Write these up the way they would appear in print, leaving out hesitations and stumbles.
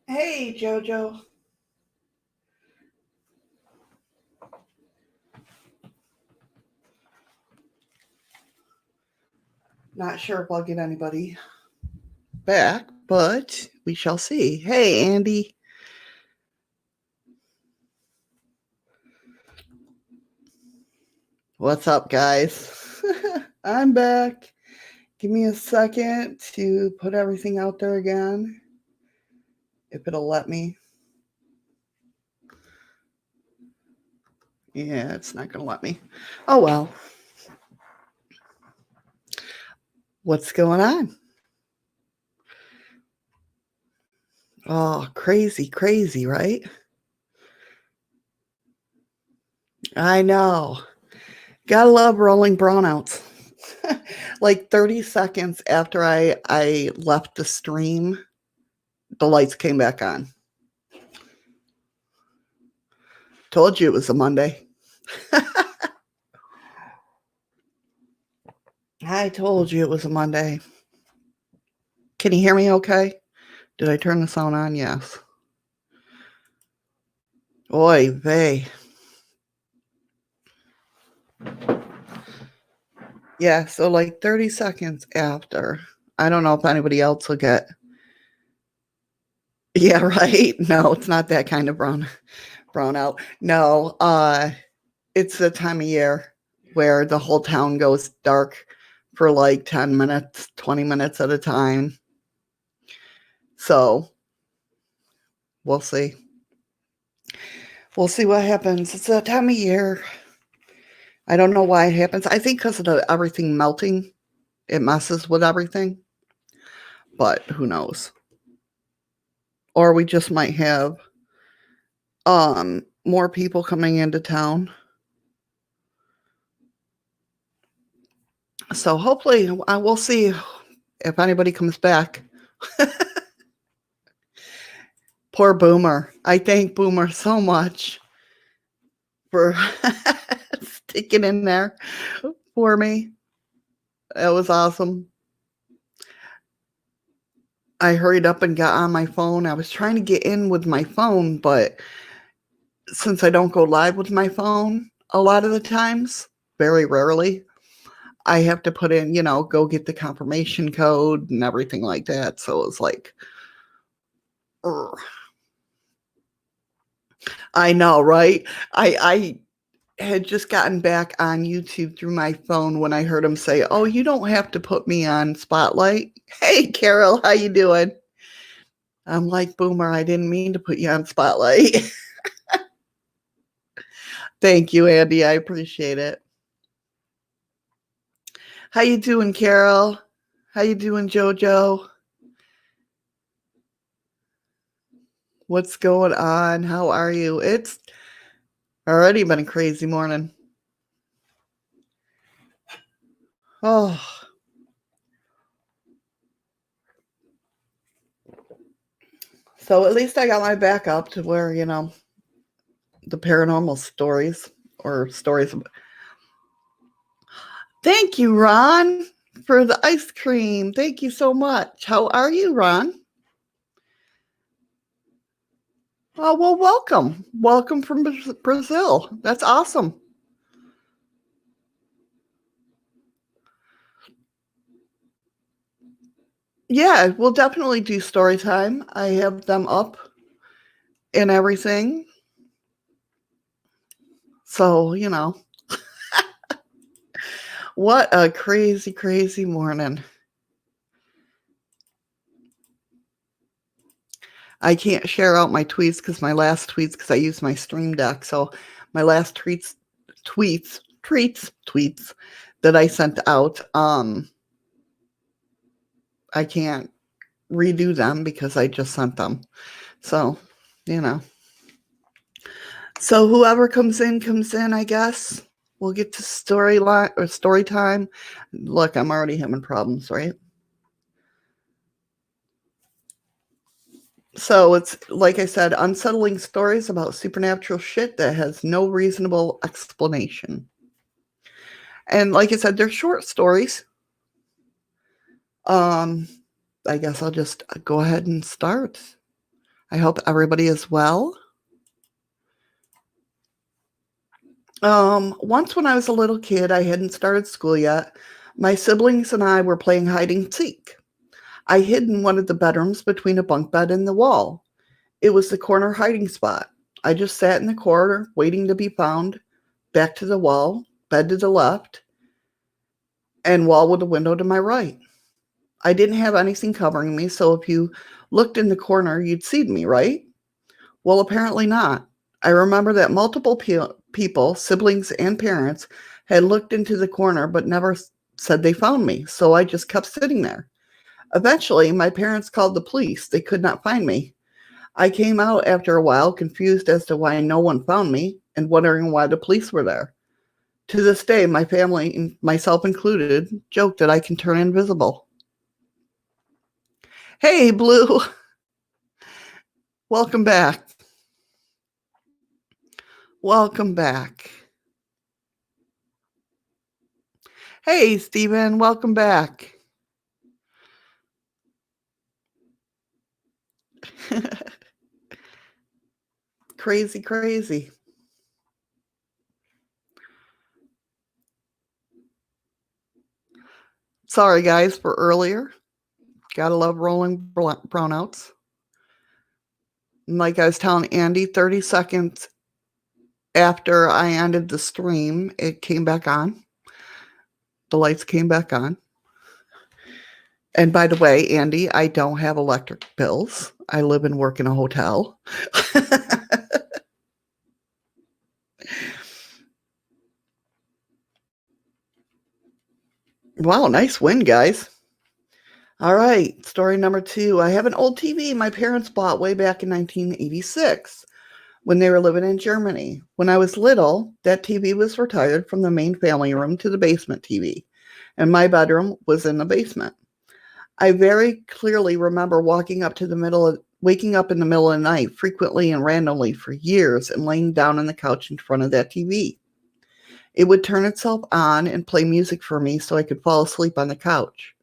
Hey, Jojo. Not sure if I'll get anybody back, but we shall see. Hey, Andy. What's up, guys? I'm back. Give me a second to put everything out there again, if it'll let me. Yeah, it's not going to let me. Oh, well. What's going on? Oh, crazy, crazy, right? I know. Gotta love rolling brownouts. Like 30 seconds after I left the stream, the lights came back on. Told you it was a Monday. I told you it was a Monday. Can you hear me okay? Did I turn the sound on? Yes. Oy vey. Yeah, so like 30 seconds after. I don't know if anybody else will get. Yeah, right. No, it's not that kind of brown out. No, it's the time of year where the whole town goes dark for like 10 minutes, 20 minutes at a time. So we'll see. We'll see what happens. It's that time of year. I don't know why it happens. I think because of everything melting, it messes with everything. But who knows? Or we just might have more people coming into town. So hopefully I will see if anybody comes back. Poor Boomer. I thank Boomer so much for sticking in there for me. It was awesome. I hurried up and got on my phone. I was trying to get in with my phone, but since I don't go live with my phone a lot of the times, very rarely, I have to put in, go get the confirmation code and everything like that. So it was like, ugh. I know, right? I had just gotten back on YouTube through my phone when I heard him say, "Oh, you don't have to put me on Spotlight." Hey, Carol, how you doing? I'm like, Boomer, I didn't mean to put you on Spotlight. Thank you, Andy. I appreciate it. How you doing, Carol? How you doing, Jojo? What's going on? How are you? It's already been a crazy morning. Oh, so at least I got my back up to where, the paranormal stories or stories. Thank you, Ron, for the ice cream. Thank you so much. How are you, Ron? Oh, well, welcome. Welcome from Brazil. That's awesome. Yeah, we'll definitely do story time. I have them up and everything. So, what a crazy, crazy morning. I can't share out my tweets because my last tweets, because I use my stream deck. So my last tweets that I sent out, I can't redo them because I just sent them. So, you know. So whoever comes in, I guess. We'll get to storyline or story time. Look, I'm already having problems, right? So it's like I said, unsettling stories about supernatural shit that has no reasonable explanation. And like I said, they're short stories. Um, I guess I'll just go ahead and start. I hope everybody is well. Once when I was a little kid, I hadn't started school yet. My siblings and I were playing hide and seek. I hid in one of the bedrooms between a bunk bed and the wall. It was the corner hiding spot. I just sat in the corner, waiting to be found, back to the wall, bed to the left, and wall with a window to my right. I didn't have anything covering me, so if you looked in the corner, you'd see me, right? Well, apparently not. I remember that multiple people, siblings and parents, had looked into the corner but never said they found me, so I just kept sitting there. Eventually, my parents called the police. They could not find me. I came out after a while, confused as to why no one found me and wondering why the police were there. To this day, my family, myself included, joke that I can turn invisible. Hey, Blue. Welcome back. Welcome back. Hey, Steven. Welcome back. Crazy, crazy. Sorry, guys, for earlier. Gotta love rolling brownouts. Like I was telling Andy, 30 seconds after I ended the stream, it came back on. The lights came back on. And by the way, Andy, I don't have electric bills. I live and work in a hotel. Wow, nice win, guys. All right, story number 2. I have an old TV my parents bought way back in 1986 when they were living in Germany. When I was little, that TV was retired from the main family room to the basement TV, and my bedroom was in the basement. I very clearly remember waking up in the middle of the night frequently and randomly for years and laying down on the couch in front of that TV. It would turn itself on and play music for me so I could fall asleep on the couch.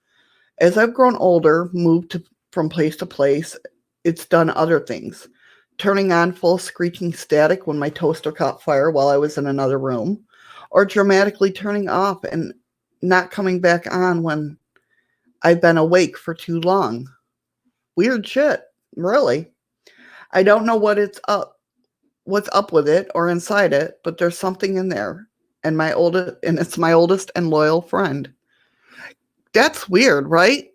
As I've grown older, from place to place, it's done other things. Turning on full screeching static when my toaster caught fire while I was in another room, or dramatically turning off and not coming back on when I've been awake for too long. Weird shit, really. I don't know what's up with it or inside it, but there's something in there. And it's my oldest and loyal friend. That's weird, right?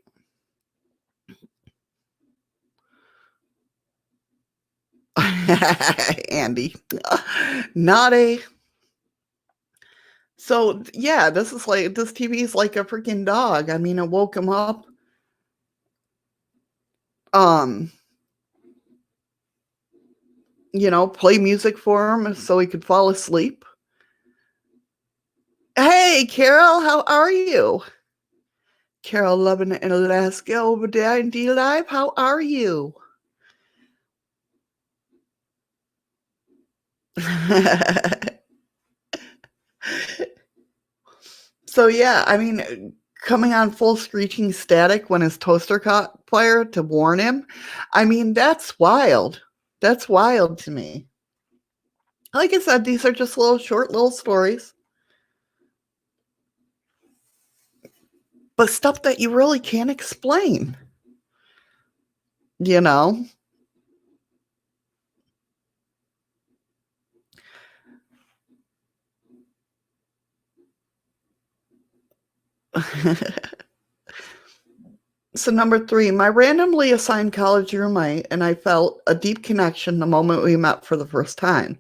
Andy. Naughty. So yeah, this TV is like a freaking dog. I mean, it woke him up. Um, play music for him so he could fall asleep. Hey, Carol, how are you? Carol loving it in Alaska over there in D Live. How are you? So yeah, I mean, coming on full screeching static when his toaster caught fire to warn him. I mean, that's wild. That's wild to me. Like I said, these are just short little stories. But stuff that you really can't explain. You know? So number 3, my randomly assigned college roommate and I felt a deep connection the moment we met for the first time.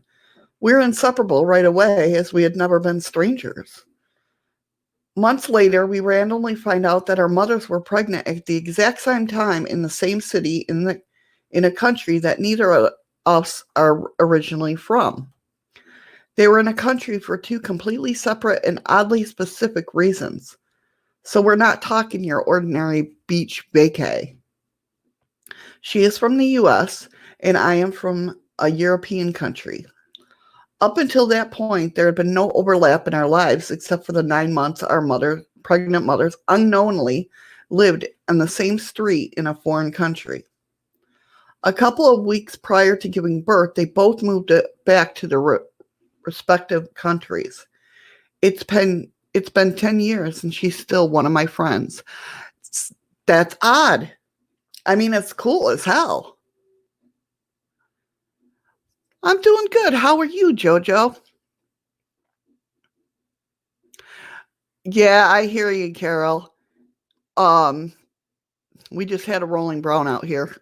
We were inseparable right away as we had never been strangers. Months later, we randomly find out that our mothers were pregnant at the exact same time in the same city in a country that neither of us are originally from. They were in a country for 2 completely separate and oddly specific reasons. So we're not talking your ordinary beach vacay. She is from the US and I am from a European country. Up until that point, there had been no overlap in our lives except for the 9 months our pregnant mothers unknowingly lived on the same street in a foreign country. A couple of weeks prior to giving birth, they both moved back to their respective countries. It's been 10 years and she's still one of my friends. That's odd. I mean, it's cool as hell. I'm doing good. How are you, Jojo? Yeah, I hear you, Carol. Um, we just had a rolling brown out here.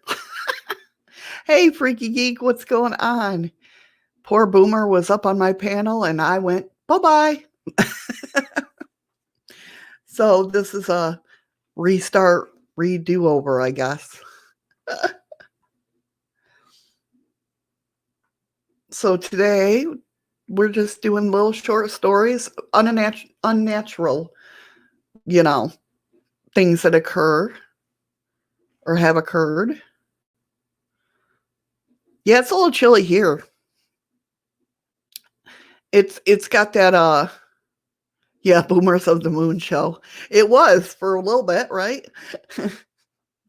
Hey, Freaky Geek, what's going on? Poor Boomer was up on my panel and I went, bye-bye. So this is a restart, redo over, I guess. So today we're just doing little short stories, unnatural, you know, things that occur or have occurred. Yeah, it's a little chilly here. It's got that yeah, Boomers of the Moon show. It was for a little bit, right?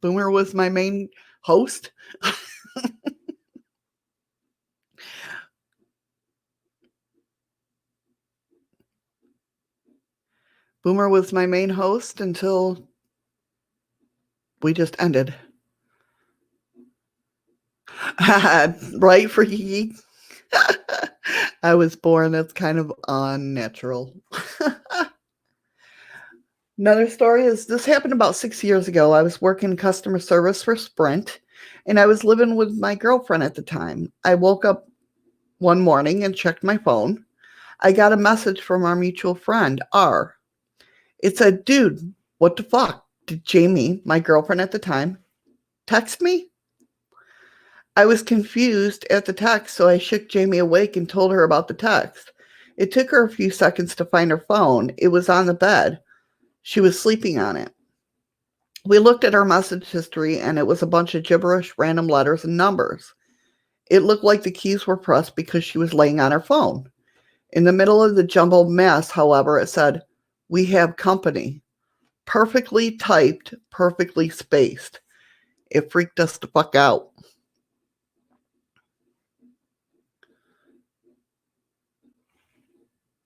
Boomer was my main host. Boomer was my main host until we just ended. Right, Freaky? I was born. That's kind of unnatural. Another story is this happened about 6 years ago. I was working customer service for Sprint and I was living with my girlfriend at the time. I woke up one morning and checked my phone. I got a message from our mutual friend, R. It said, dude, what the fuck? Did Jamie, my girlfriend at the time, text me? I was confused at the text, so I shook Jamie awake and told her about the text. It took her a few seconds to find her phone. It was on the bed. She was sleeping on it. We looked at our message history, and it was a bunch of gibberish, random letters, and numbers. It looked like the keys were pressed because she was laying on her phone. In the middle of the jumbled mess, however, it said, we have company. Perfectly typed, perfectly spaced. It freaked us the fuck out.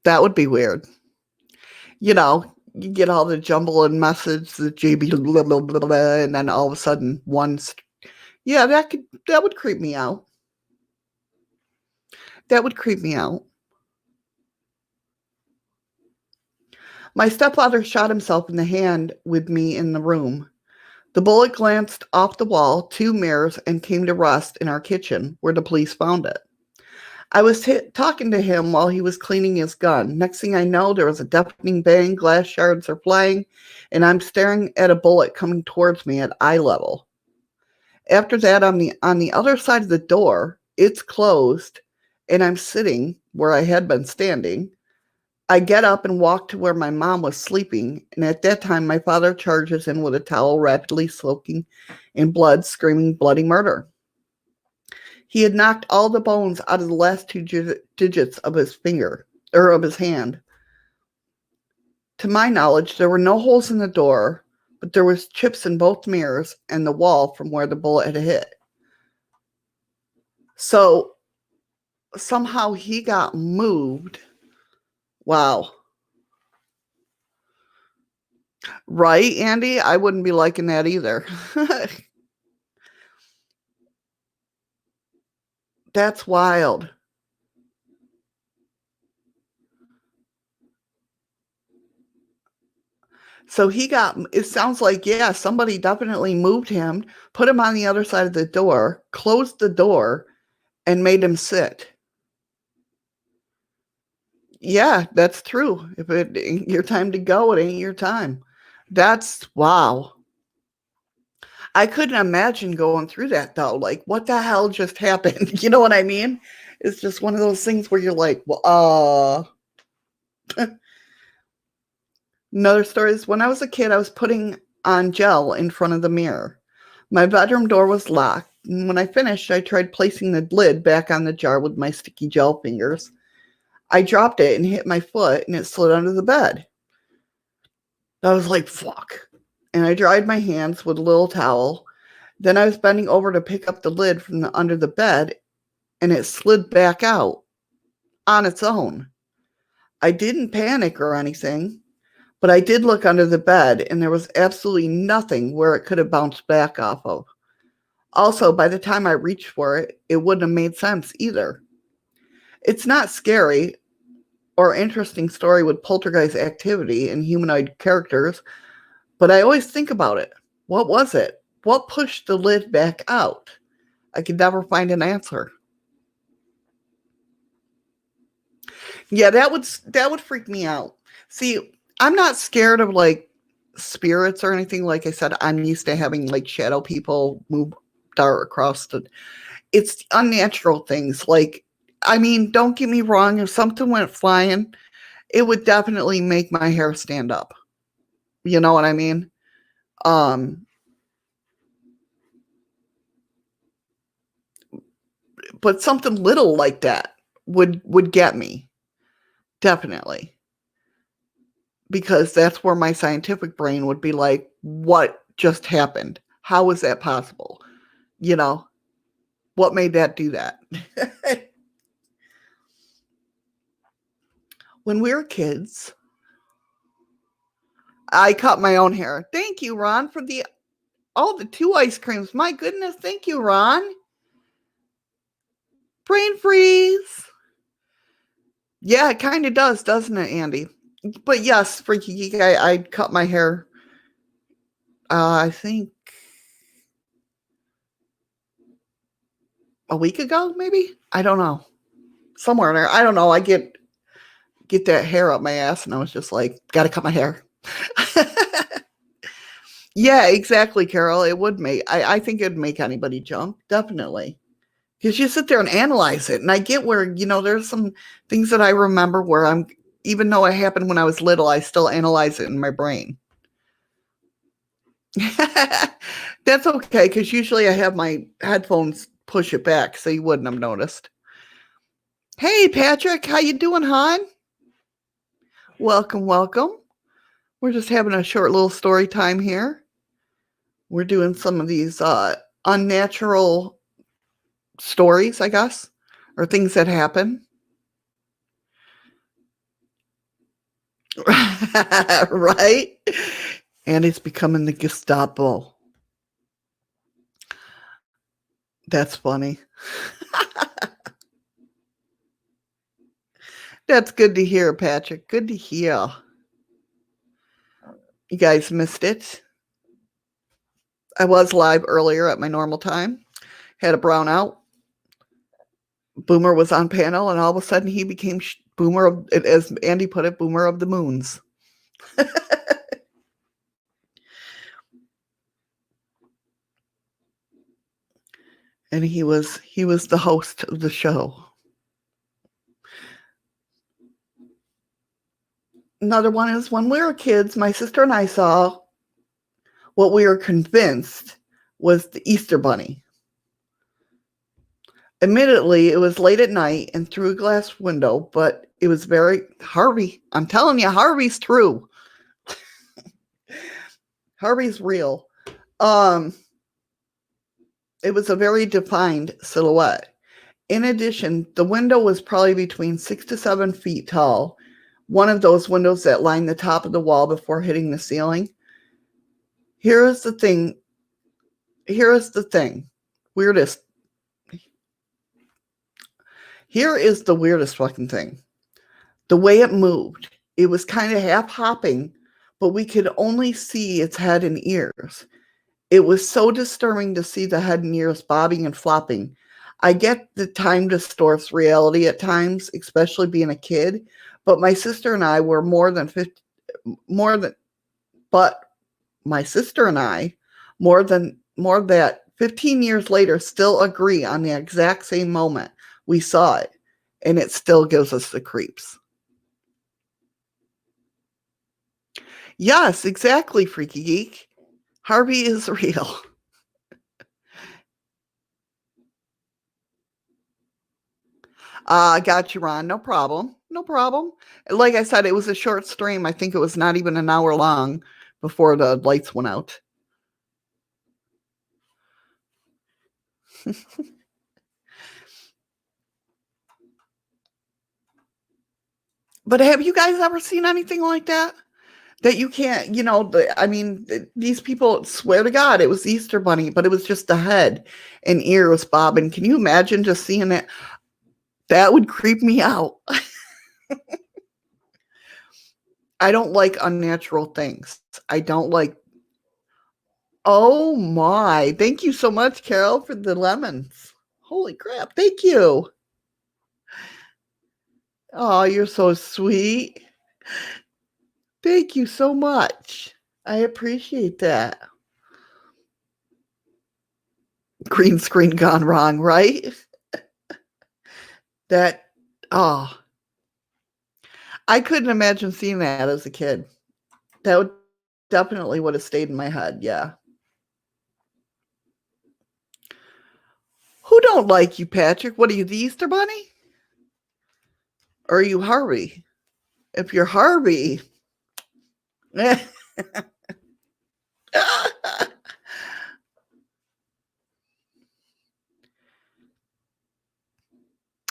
That would be weird. You know, you get all the jumble and message, the JB, blah, blah, blah, blah, and then all of a sudden yeah, that would creep me out. That would creep me out. My stepfather shot himself in the hand with me in the room. The bullet glanced off the wall, 2 mirrors, and came to rest in our kitchen, where the police found it. I was talking to him while he was cleaning his gun. Next thing I know, there was a deafening bang, glass shards are flying, and I'm staring at a bullet coming towards me at eye level. After that, on the other side of the door, it's closed, and I'm sitting where I had been standing. I get up and walk to where my mom was sleeping, and at that time, my father charges in with a towel rapidly soaking in blood, screaming bloody murder. He had knocked all the bones out of the last two digits of his finger, or of his hand. To my knowledge, there were no holes in the door, but there was chips in both mirrors and the wall from where the bullet had hit. So somehow he got moved. Wow. Right, Andy? I wouldn't be liking that either. That's wild. So it sounds like, yeah, somebody definitely moved him, put him on the other side of the door, closed the door, and made him sit. Yeah, that's true. If it ain't your time to go, it ain't your time. That's wow. I couldn't imagine going through that though. Like, what the hell just happened? You know what I mean? It's just one of those things where you're like, well, Another story is when I was a kid, I was putting on gel in front of the mirror. My bedroom door was locked, and when I finished, I tried placing the lid back on the jar with my sticky gel fingers. I dropped it and hit my foot, and it slid under the bed. I was like, fuck. And I dried my hands with a little towel. Then I was bending over to pick up the lid from under the bed, and it slid back out on its own. I didn't panic or anything, but I did look under the bed, and there was absolutely nothing where it could have bounced back off of. Also, by the time I reached for it, it wouldn't have made sense either. It's not scary or interesting story with poltergeist activity and humanoid characters, but I always think about it. What was it? What pushed the lid back out? I could never find an answer. Yeah, that would freak me out. See, I'm not scared of like spirits or anything. Like I said, I'm used to having like shadow people move dart across the. It's unnatural things. Like, I mean, don't get me wrong. If something went flying, it would definitely make my hair stand up. You know what I mean? Um, but something little like that would get me definitely, because that's where my scientific brain would be like, what just happened? How is that possible? You know, what made that do that? When we were kids, I cut my own hair. Thank you, Ron, for the 2 ice creams. My goodness, thank you, Ron. Brain freeze. Yeah, it kind of does, doesn't it, Andy? But yes, Freaky Geek, I cut my hair, I think a week ago, maybe? I don't know. Somewhere in there. I don't know. I get that hair up my ass, and I was just like, gotta cut my hair. Yeah, exactly, Carol. It would make, I think it'd make anybody jump, definitely. Because you sit there and analyze it. And I get where, there's some things that I remember where even though it happened when I was little, I still analyze it in my brain. That's okay, because usually I have my headphones push it back, so you wouldn't have noticed. Hey, Patrick, how you doing, hon? Welcome, welcome. We're just having a short little story time here. We're doing some of these unnatural stories, I guess, or things that happen. Right? And it's becoming the Gestapo. That's funny. That's good to hear, Patrick. Good to hear. You guys missed it. I was live earlier at my normal time. Had a brownout. Boomer was on panel, and all of a sudden he became Boomer of, as Andy put it, Boomer of the Moons. And he was the host of the show. Another one is when we were kids, my sister and I saw what we were convinced was the Easter Bunny. Admittedly, it was late at night and through a glass window, but it was very Harvey. I'm telling you, Harvey's true. Harvey's real. It was a very defined silhouette. In addition, the window was probably between 6 to 7 feet tall. One of those windows that line the top of the wall before hitting the ceiling. Here is the thing. Weirdest. Here is the weirdest fucking thing. The way it moved. It was kind of half hopping, but we could only see its head and ears. It was so disturbing to see the head and ears bobbing and flopping. I get that time distorts reality at times, especially being a kid, but my sister and I were more than 15 years later still agree on the exact same moment we saw it, and it still gives us the creeps. Yes, exactly, Freaky Geek. Harvey is real. Got you, Ron. No problem. No problem. Like I said, it was a short stream. I think it was not even an hour long before the lights went out. But have you guys ever seen anything like that? That you can't, I mean, these people swear to God it was the Easter Bunny, but it was just the head and ears bobbing. Can you imagine just seeing it? That would creep me out. I don't like unnatural things. I don't like. Oh my. Thank you so much, Carol, for the lemons. Holy crap. Thank you. Oh, you're so sweet. Thank you so much. I appreciate that. Green screen gone wrong, right? That, oh, I couldn't imagine seeing that as a kid. That would definitely would have stayed in my head, yeah. Who don't like you, Patrick? What are you, the Easter Bunny? Or are you Harvey? If you're Harvey,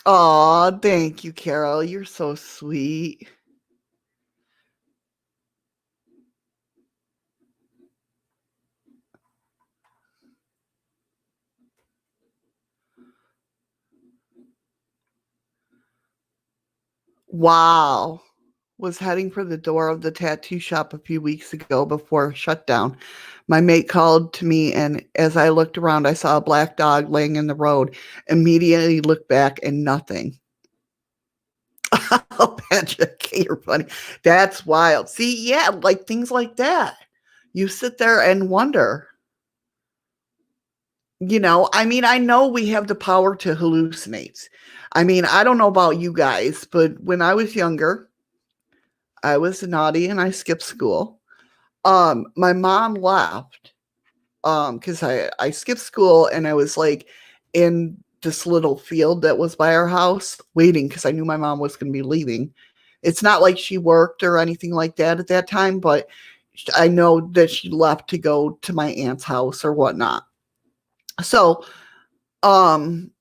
aw, thank you, Carol. You're so sweet. Wow. Was heading for the door of the tattoo shop a few weeks ago before shutdown. My mate called to me, and as I looked around, I saw a black dog laying in the road. Immediately looked back and nothing. Oh, Patrick, you're funny. That's wild. See, yeah, like things like that. You sit there and wonder. I mean, I know we have the power to hallucinate. I mean, I don't know about you guys, but when I was younger, I was naughty and I skipped school. My mom left because I skipped school and I was like in this little field that was by our house waiting because I knew my mom was going to be leaving. It's not like she worked or anything like that at that time, but I know that she left to go to my aunt's house or whatnot. So, um,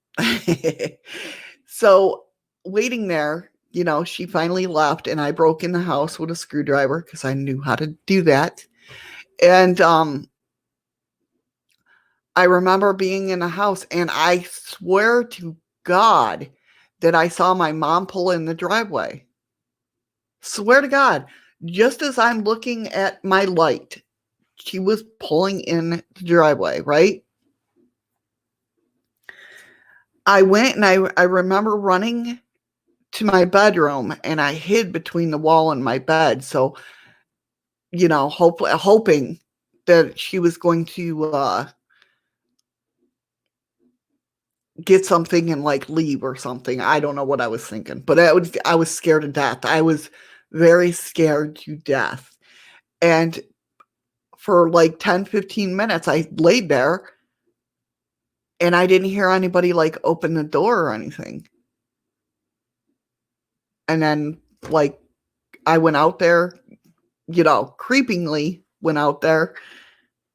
so waiting there, she finally left and I broke in the house with a screwdriver because I knew how to do that. And I remember being in the house and I swear to God that I saw my mom pull in the driveway. Swear to God, just as I'm looking at my light, she was pulling in the driveway, right? I went and I remember running to my bedroom and I hid between the wall and my bed. So, hoping that she was going to get something and like leave or something. I don't know what I was thinking, but I was scared to death. I was very scared to death. And for like 10, 15 minutes, I laid there and I didn't hear anybody like open the door or anything. And then like I went out there, creepingly went out there.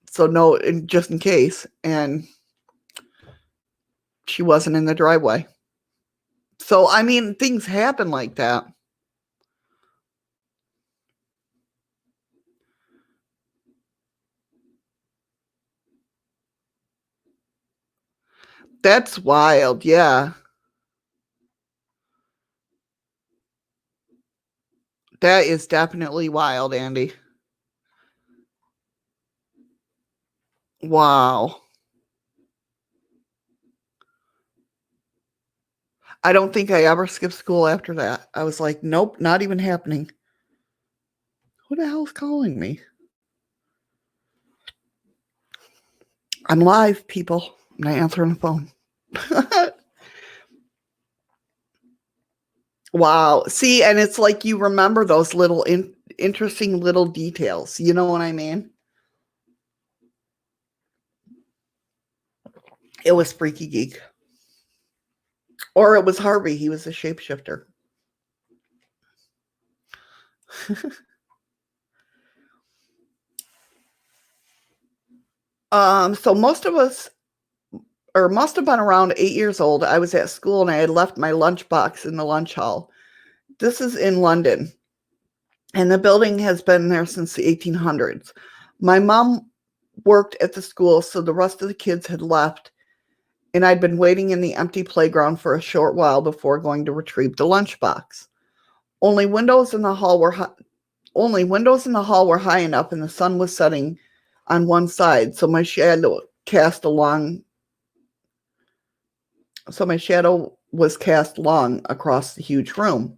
So no, just in case. And she wasn't in the driveway. So I mean, things happen like that. That's wild. Yeah. That is definitely wild, Andy. Wow. I don't think I ever skipped school after that. I was like, nope, not even happening. Who the hell's calling me? I'm live, people. I'm not answering the phone. Wow. See, and it's like you remember those little interesting little details. You know what I mean? It was Freaky Geek. Or it was Harvey. He was a shapeshifter. So most of us or must have been around 8 years old. I was at school and I had left my lunchbox in the lunch hall. This is in London, and the building has been there since the 1800s. My mom worked at the school, so the rest of the kids had left, and I'd been waiting in the empty playground for a short while before going to retrieve the lunchbox. Only windows in the hall were high enough, and the sun was setting on one side, so my shadow was cast long across the huge room.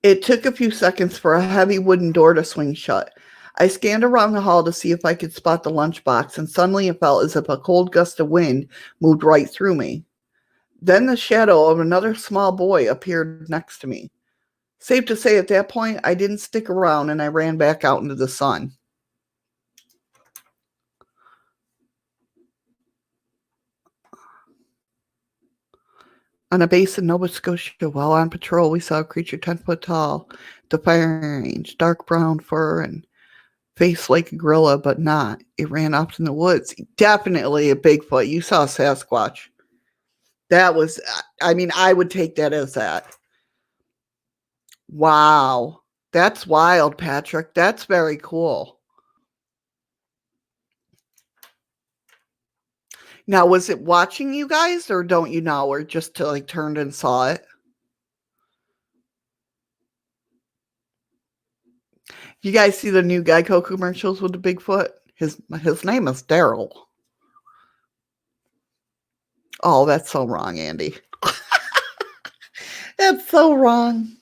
It took a few seconds for a heavy wooden door to swing shut. I scanned around the hall to see if I could spot the lunchbox, and suddenly it felt as if a cold gust of wind moved right through me. Then the shadow of another small boy appeared next to me. Safe to say, at that point, I didn't stick around and I ran back out into the sun. On a base in Nova Scotia, while on patrol, we saw a creature 10 foot tall, the firing range, dark brown fur, and face like a gorilla, but not. It ran off in the woods. Definitely a Bigfoot. You saw Sasquatch. That was, I mean, I would take that as that. Wow. That's wild, Patrick. That's very cool. Now, was it watching you guys, or don't you know, or just to like turned and saw it? You guys see the new Geico commercials with the Bigfoot? His name is Daryl. Oh, that's so wrong, Andy. That's so wrong.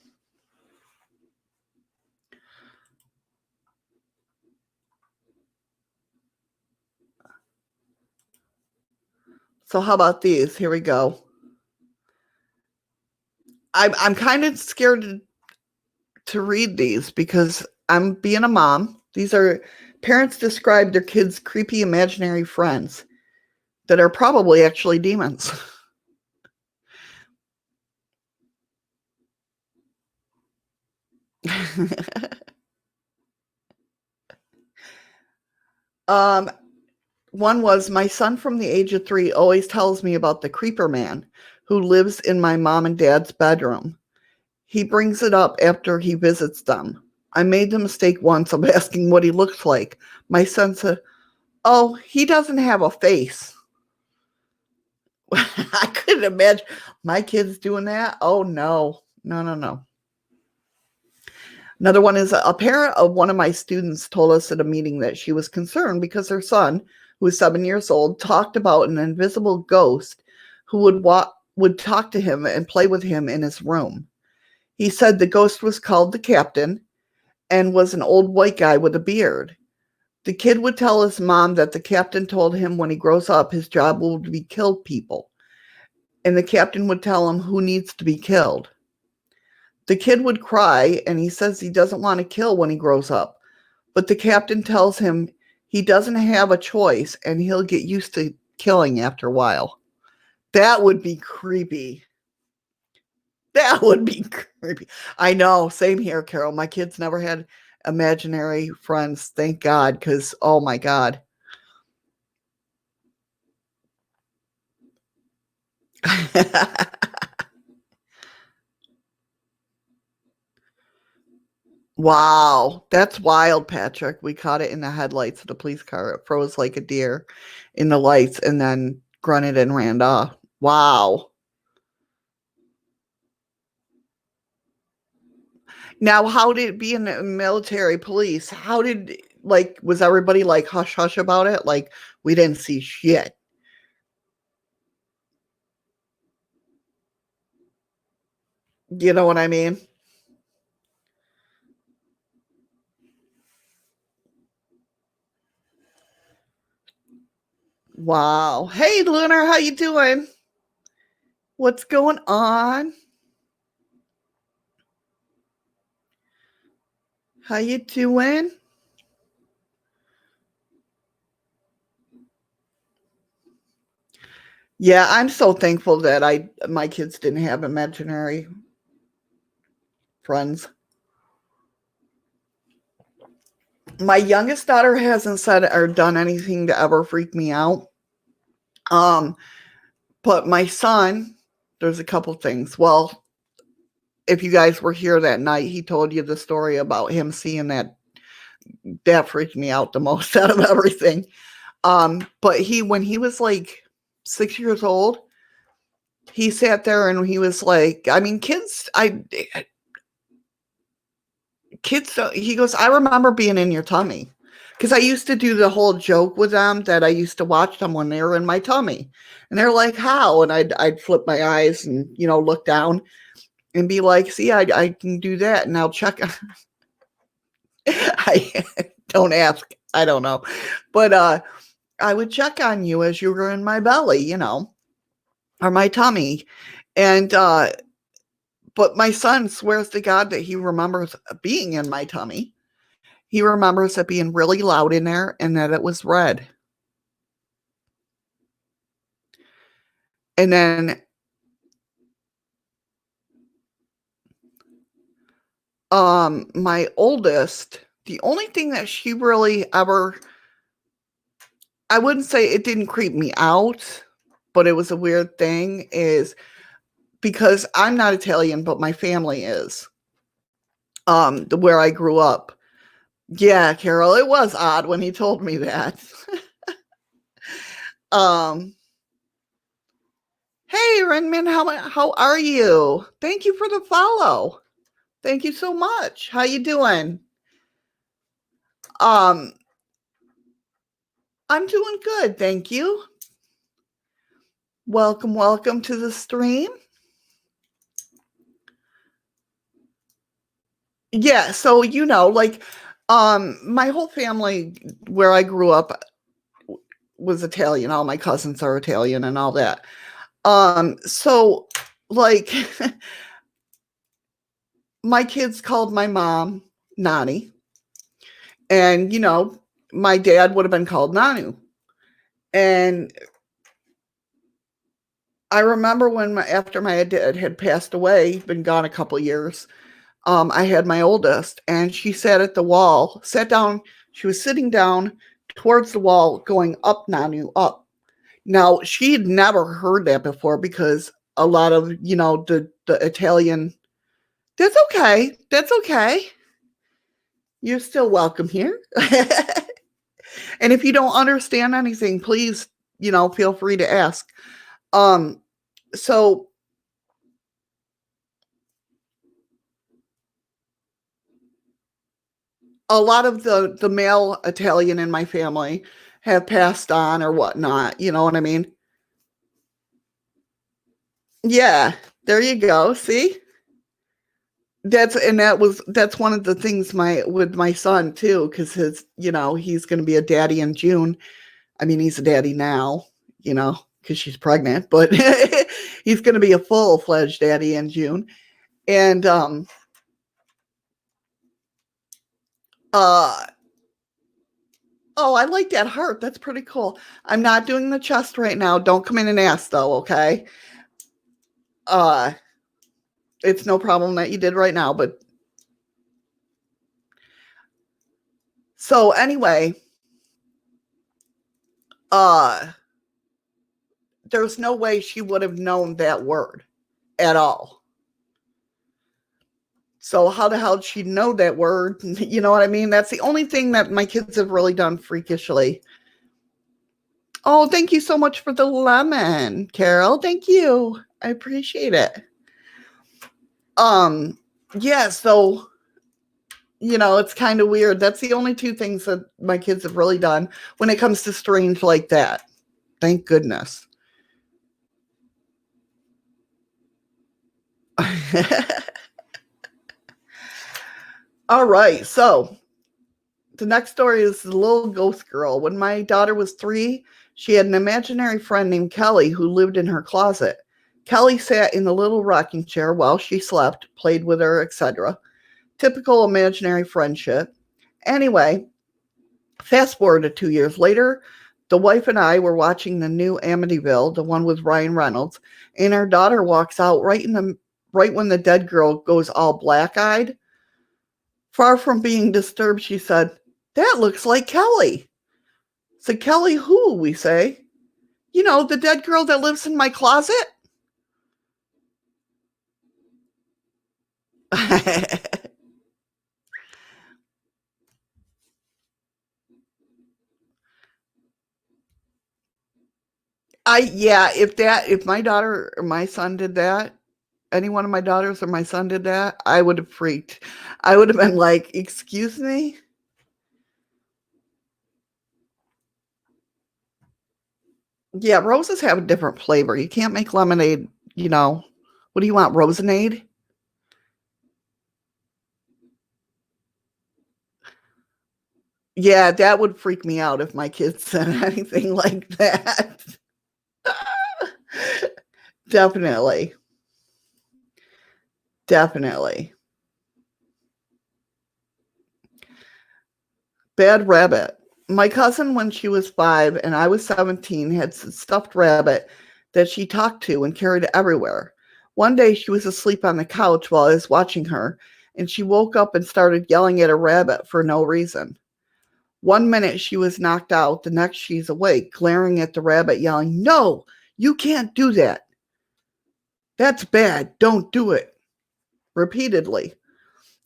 So how about these? Here we go. I'm kind of scared to read these because I'm being a mom. These are parents describe their kids' creepy imaginary friends that are probably actually demons. um, One was, my son from the age of 3 always tells me about the creeper man who lives in my mom and dad's bedroom. He brings it up after he visits them. I made the mistake once of asking what he looks like. My son said, "Oh, he doesn't have a face." I couldn't imagine my kids doing that. Oh, no. No, no, no. Another one is, a parent of one of my students told us at a meeting that she was concerned because her son, who was 7 years old, talked about an invisible ghost who would talk to him and play with him in his room. He said the ghost was called the captain and was an old white guy with a beard. The kid would tell his mom that the captain told him when he grows up his job will be kill people, and the captain would tell him who needs to be killed. The kid would cry, and he says he doesn't want to kill when he grows up, but the captain tells him he doesn't have a choice and he'll get used to killing after a while. That would be creepy. That would be creepy. I know. Same here, Carol. My kids never had imaginary friends. Thank God, because, oh my God. Wow. That's wild, Patrick. We caught it in the headlights of the police car. It froze like a deer in the lights and then grunted and ran off. Wow. Now, how did being a military police, how did, like, was everybody like hush hush about it? Like, we didn't see shit. You know what I mean? Wow. Hey, Lunar, how you doing? What's going on? How you doing? Yeah, I'm so thankful that my kids didn't have imaginary friends. My youngest daughter hasn't said or done anything to ever freak me out. Um, but my son, there's a couple things. Well, if you guys were here that night, he told you the story about him seeing that. That freaked me out the most out of everything. But when he was like 6 years old, he sat there and he was like, I mean, kids, he goes, I remember being in your tummy. Because I used to do the whole joke with them that I used to watch them when they were in my tummy. And they're like, how? And I'd flip my eyes and, look down and be like, see, I can do that. And I'll check. I don't ask. I don't know. But I would check on you as you were in my belly, or my tummy. And but my son swears to God that he remembers being in my tummy. He remembers it being really loud in there and that it was red. And then my oldest, the only thing that she really ever, I wouldn't say it didn't creep me out, but it was a weird thing, is because I'm not Italian, but my family is. Where I grew up. Yeah, Carol, it was odd when he told me that. um Hey, Renman, how are you? Thank you for the follow. Thank you so much. How you doing? Um, I'm doing good, thank you. Welcome to the stream. Yeah, so my whole family where I grew up was Italian. All my cousins are Italian and all that. So like my kids called my mom Nani. And, my dad would have been called Nanu. And I remember after my dad had passed away, been gone a couple years, I had my oldest, and she sat down. She was sitting down towards the wall, going up, Nanu, up. Now, she had never heard that before because a lot of, the Italian, that's okay. That's okay. You're still welcome here. And if you don't understand anything, please, feel free to ask. So a lot of the male Italian in my family have passed on or whatnot. You know what I mean? Yeah, there you go. See? That's one of the things with my son too, because he's going to be a daddy in June. I mean, he's a daddy now, because she's pregnant, but he's going to be a full-fledged daddy in June. And oh, I like that heart. That's pretty cool. I'm not doing the chest right now. Don't come in and ask though, okay? It's no problem that you did right now, but so anyway, there's no way she would have known that word at all. So how the hell did she know that word? You know what I mean? That's the only thing that my kids have really done freakishly. Oh, thank you so much for the lemon, Carol. Thank you. I appreciate it. Yeah, so it's kind of weird. That's the only two things that my kids have really done when it comes to strange like that. Thank goodness. All right, so the next story is the little ghost girl. When my daughter was 3, she had an imaginary friend named Kelly who lived in her closet. Kelly sat in the little rocking chair while she slept, played with her, etc. Typical imaginary friendship. Anyway, fast forward to 2 years later, the wife and I were watching the new Amityville, the one with Ryan Reynolds, and our daughter walks out right when the dead girl goes all black-eyed. Far from being disturbed, she said, "That looks like Kelly." So Kelly who, we say. You know, the dead girl that lives in my closet? If my daughter or my son did that, any one of my daughters or my son did that, I would have freaked. I would have been like, "Excuse me?" Yeah, roses have a different flavor. You can't make lemonade, you know. What do you want, rosinade? Yeah, that would freak me out if my kids said anything like that. Definitely. Definitely. Bad rabbit. My cousin, when she was 5 and I was 17, had stuffed rabbit that she talked to and carried everywhere. One day she was asleep on the couch while I was watching her, and she woke up and started yelling at a rabbit for no reason. One minute she was knocked out, the next she's awake, glaring at the rabbit, yelling, "No, you can't do that. That's bad. Don't do it." Repeatedly.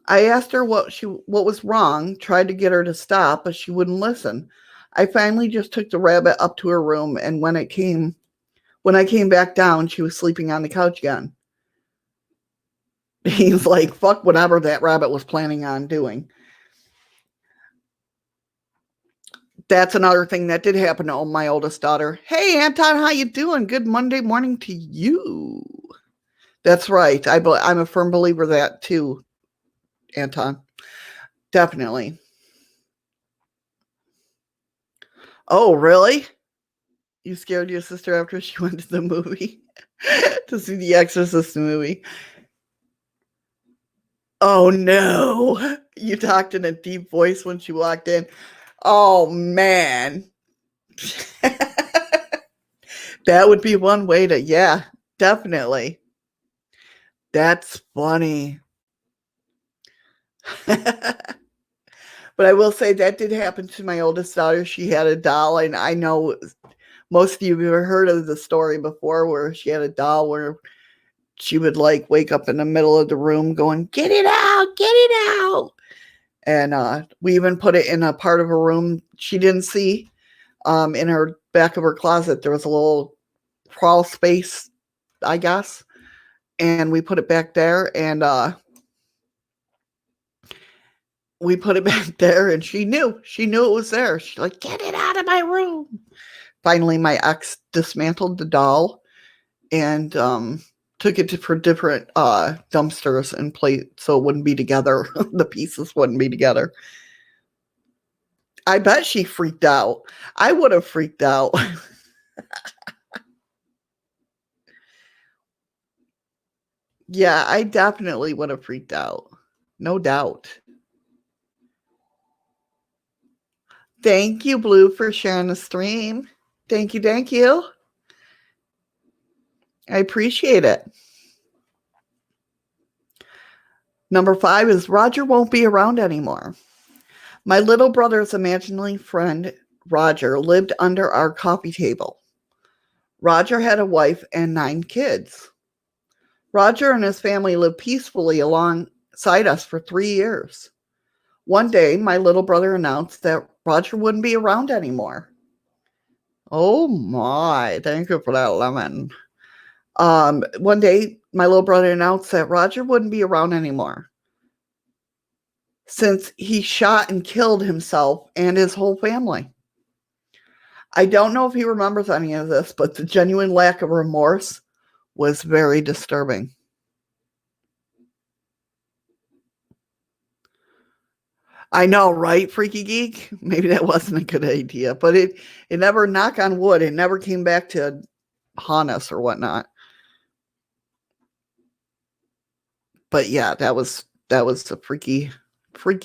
I asked her what was wrong, tried to get her to stop, but she wouldn't listen. I finally just took the rabbit up to her room, and when I came back down, she was sleeping on the couch again. He's like, "Fuck whatever that rabbit was planning on doing." That's another thing that did happen to my oldest daughter. "Hey, Anton, how you doing? Good Monday morning to you." That's right. I'm a firm believer of that too, Anton. Definitely. Oh, really? You scared your sister after she went to the movie to see the Exorcist movie? Oh, no. You talked in a deep voice when she walked in. Oh, man. That would be one way to, yeah, definitely. That's funny. But I will say that did happen to my oldest daughter. She had a doll, and I know most of you have ever heard of the story before where she had a doll where she would like wake up in the middle of the room going, "Get it out, get it out." And we even put it in a part of her room she didn't see. In her back of her closet, there was a little crawl space, I guess. And we put it back there, and we put it back there, and she knew it was there. She's like, "Get it out of my room." Finally, my ex dismantled the doll and took it for different dumpsters and plate so it wouldn't be together. The pieces wouldn't be together. I bet she freaked out. I would have freaked out. Yeah, I definitely would have freaked out. No doubt. Thank you, Blue, for sharing the stream. Thank you. Thank you. I appreciate it. Number 5 is Roger won't be around anymore. My little brother's imaginary friend, Roger, lived under our coffee table. Roger had a wife and 9 kids. Roger and his family lived peacefully alongside us for 3 years. One day, my little brother announced that Roger wouldn't be around anymore. Oh my, thank you for that lemon. One day, my little brother announced that Roger wouldn't be around anymore since he shot and killed himself and his whole family. I don't know if he remembers any of this, but the genuine lack of remorse was very disturbing. I know, right, Freaky Geek? Maybe that wasn't a good idea, but it never, knock on wood, it never came back to haunt us or whatnot. But yeah, that was a freaky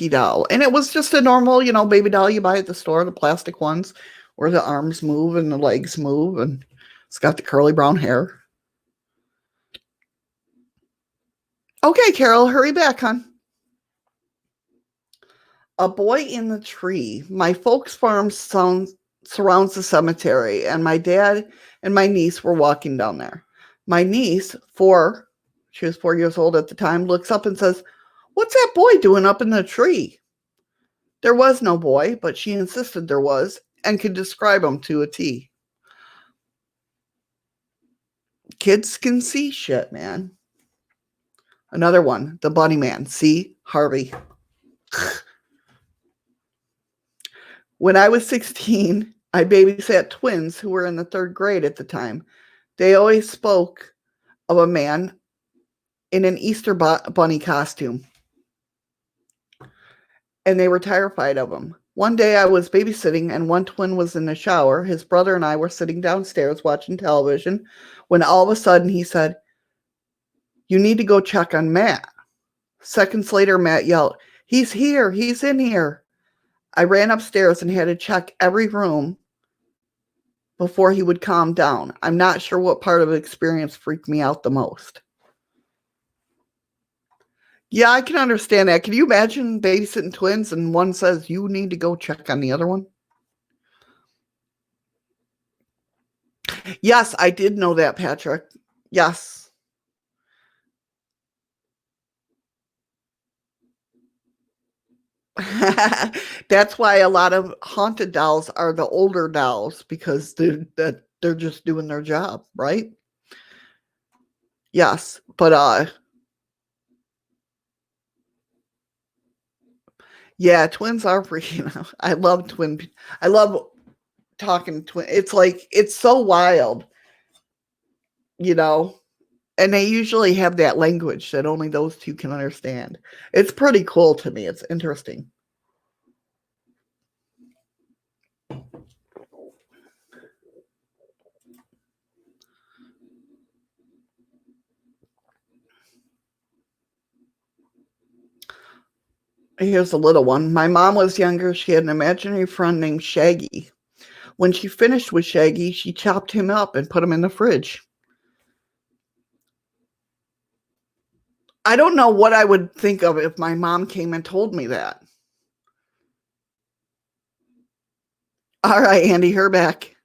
doll. And it was just a normal, baby doll you buy at the store, the plastic ones where the arms move and the legs move and it's got the curly brown hair. Okay, Carol, hurry back, hon. A boy in the tree. My folks' farm sounds surrounds the cemetery, and my dad and my niece were walking down there. My niece, she was 4 years old at the time, looks up and says, "What's that boy doing up in the tree?" There was no boy, but she insisted there was and could describe him to a T. Kids can see shit, man. Another one, the Bunny Man. See, Harvey. When I was 16, I babysat twins who were in the 3rd grade at the time. They always spoke of a man in an Easter bunny costume, and they were terrified of him. One day I was babysitting, and one twin was in the shower. His brother and I were sitting downstairs watching television when all of a sudden he said, "You need to go check on Matt." Seconds later, Matt yelled, "He's here! He's in here!" I ran upstairs and had to check every room before he would calm down. I'm not sure what part of the experience freaked me out the most. Yeah, I can understand that. Can you imagine babysitting twins and one says you need to go check on the other one? Yes, I did know that, Patrick. Yes. That's why a lot of haunted dolls are the older dolls because they're just doing their job, right? Yes, but yeah, twins are freaking out. I love I love talking twin. It's like it's so wild, you know. And they usually have that language that only those two can understand. It's pretty cool to me. It's interesting. Here's a little one. My mom was younger. She had an imaginary friend named Shaggy. When she finished with Shaggy, she chopped him up and put him in the fridge. I don't know what I would think of if my mom came and told me that. All right, Andy Herbeck.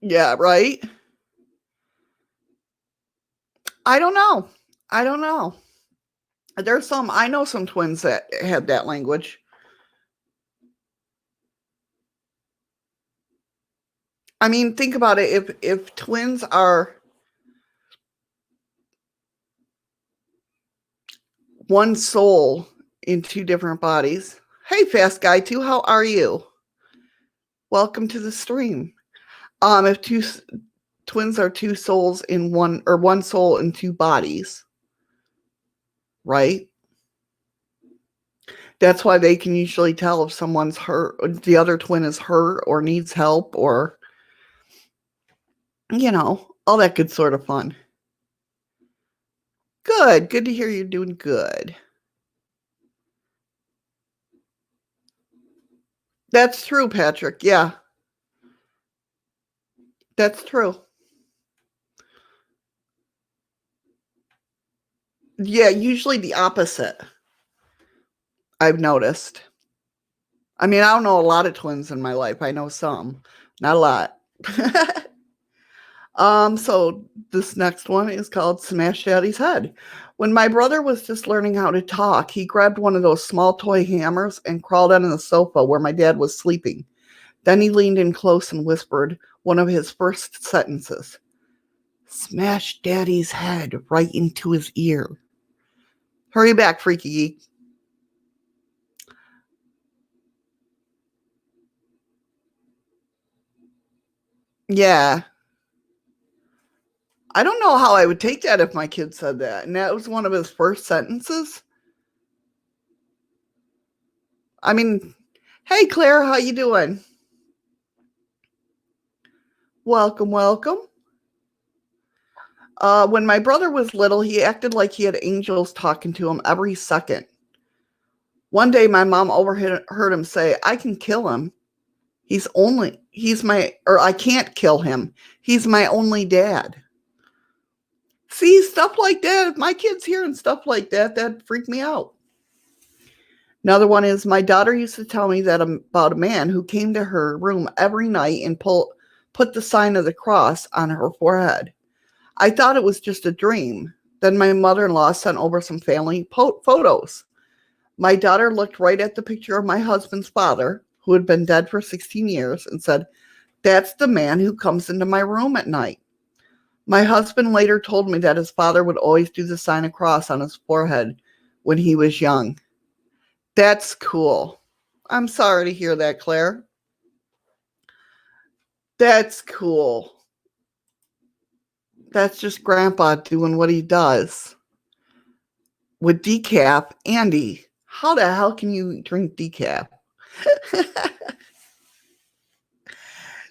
Yeah, right? I don't know. I don't know. I know some twins that had that language. I mean, think about it. If twins are one soul in two different bodies. Hey, Fast Guy 2, how are you? Welcome to the stream. If twins are two souls in one, or one soul in two bodies, right? That's why they can usually tell if someone's hurt, the other twin is hurt or needs help, or, all that good sort of fun. Good. Good to hear you're doing good. That's true, Patrick. Yeah, that's true. Yeah, usually the opposite, I've noticed. I mean, I don't know a lot of twins in my life. I know some, not a lot. So this next one is called Smash Daddy's Head. When my brother was just learning how to talk, he grabbed one of those small toy hammers and crawled under the sofa where my dad was sleeping. Then he leaned in close and whispered one of his first sentences. Smash Daddy's head right into his ear. Hurry back, freaky geek. Yeah. I don't know how I would take that if my kid said that. And that was one of his first sentences. I mean, hey Claire, how you doing? Welcome, welcome. When my brother was little, he acted like he had angels talking to him every second. One day, my mom overheard him say, I can kill him. I can't kill him. He's my only dad. See, stuff like that. If my kids hearing stuff like that, that'd freak me out. Another one is my daughter used to tell me that about a man who came to her room every night and put the sign of the cross on her forehead. I thought it was just a dream. Then my mother in law sent over some family photos. My daughter looked right at the picture of my husband's father, who had been dead for 16 years, and said, "That's the man who comes into my room at night." My husband later told me that his father would always do the sign of cross on his forehead when he was young. That's cool. I'm sorry to hear that, Claire. That's cool. That's just Grandpa doing what he does. With decaf, Andy, how the hell can you drink decaf?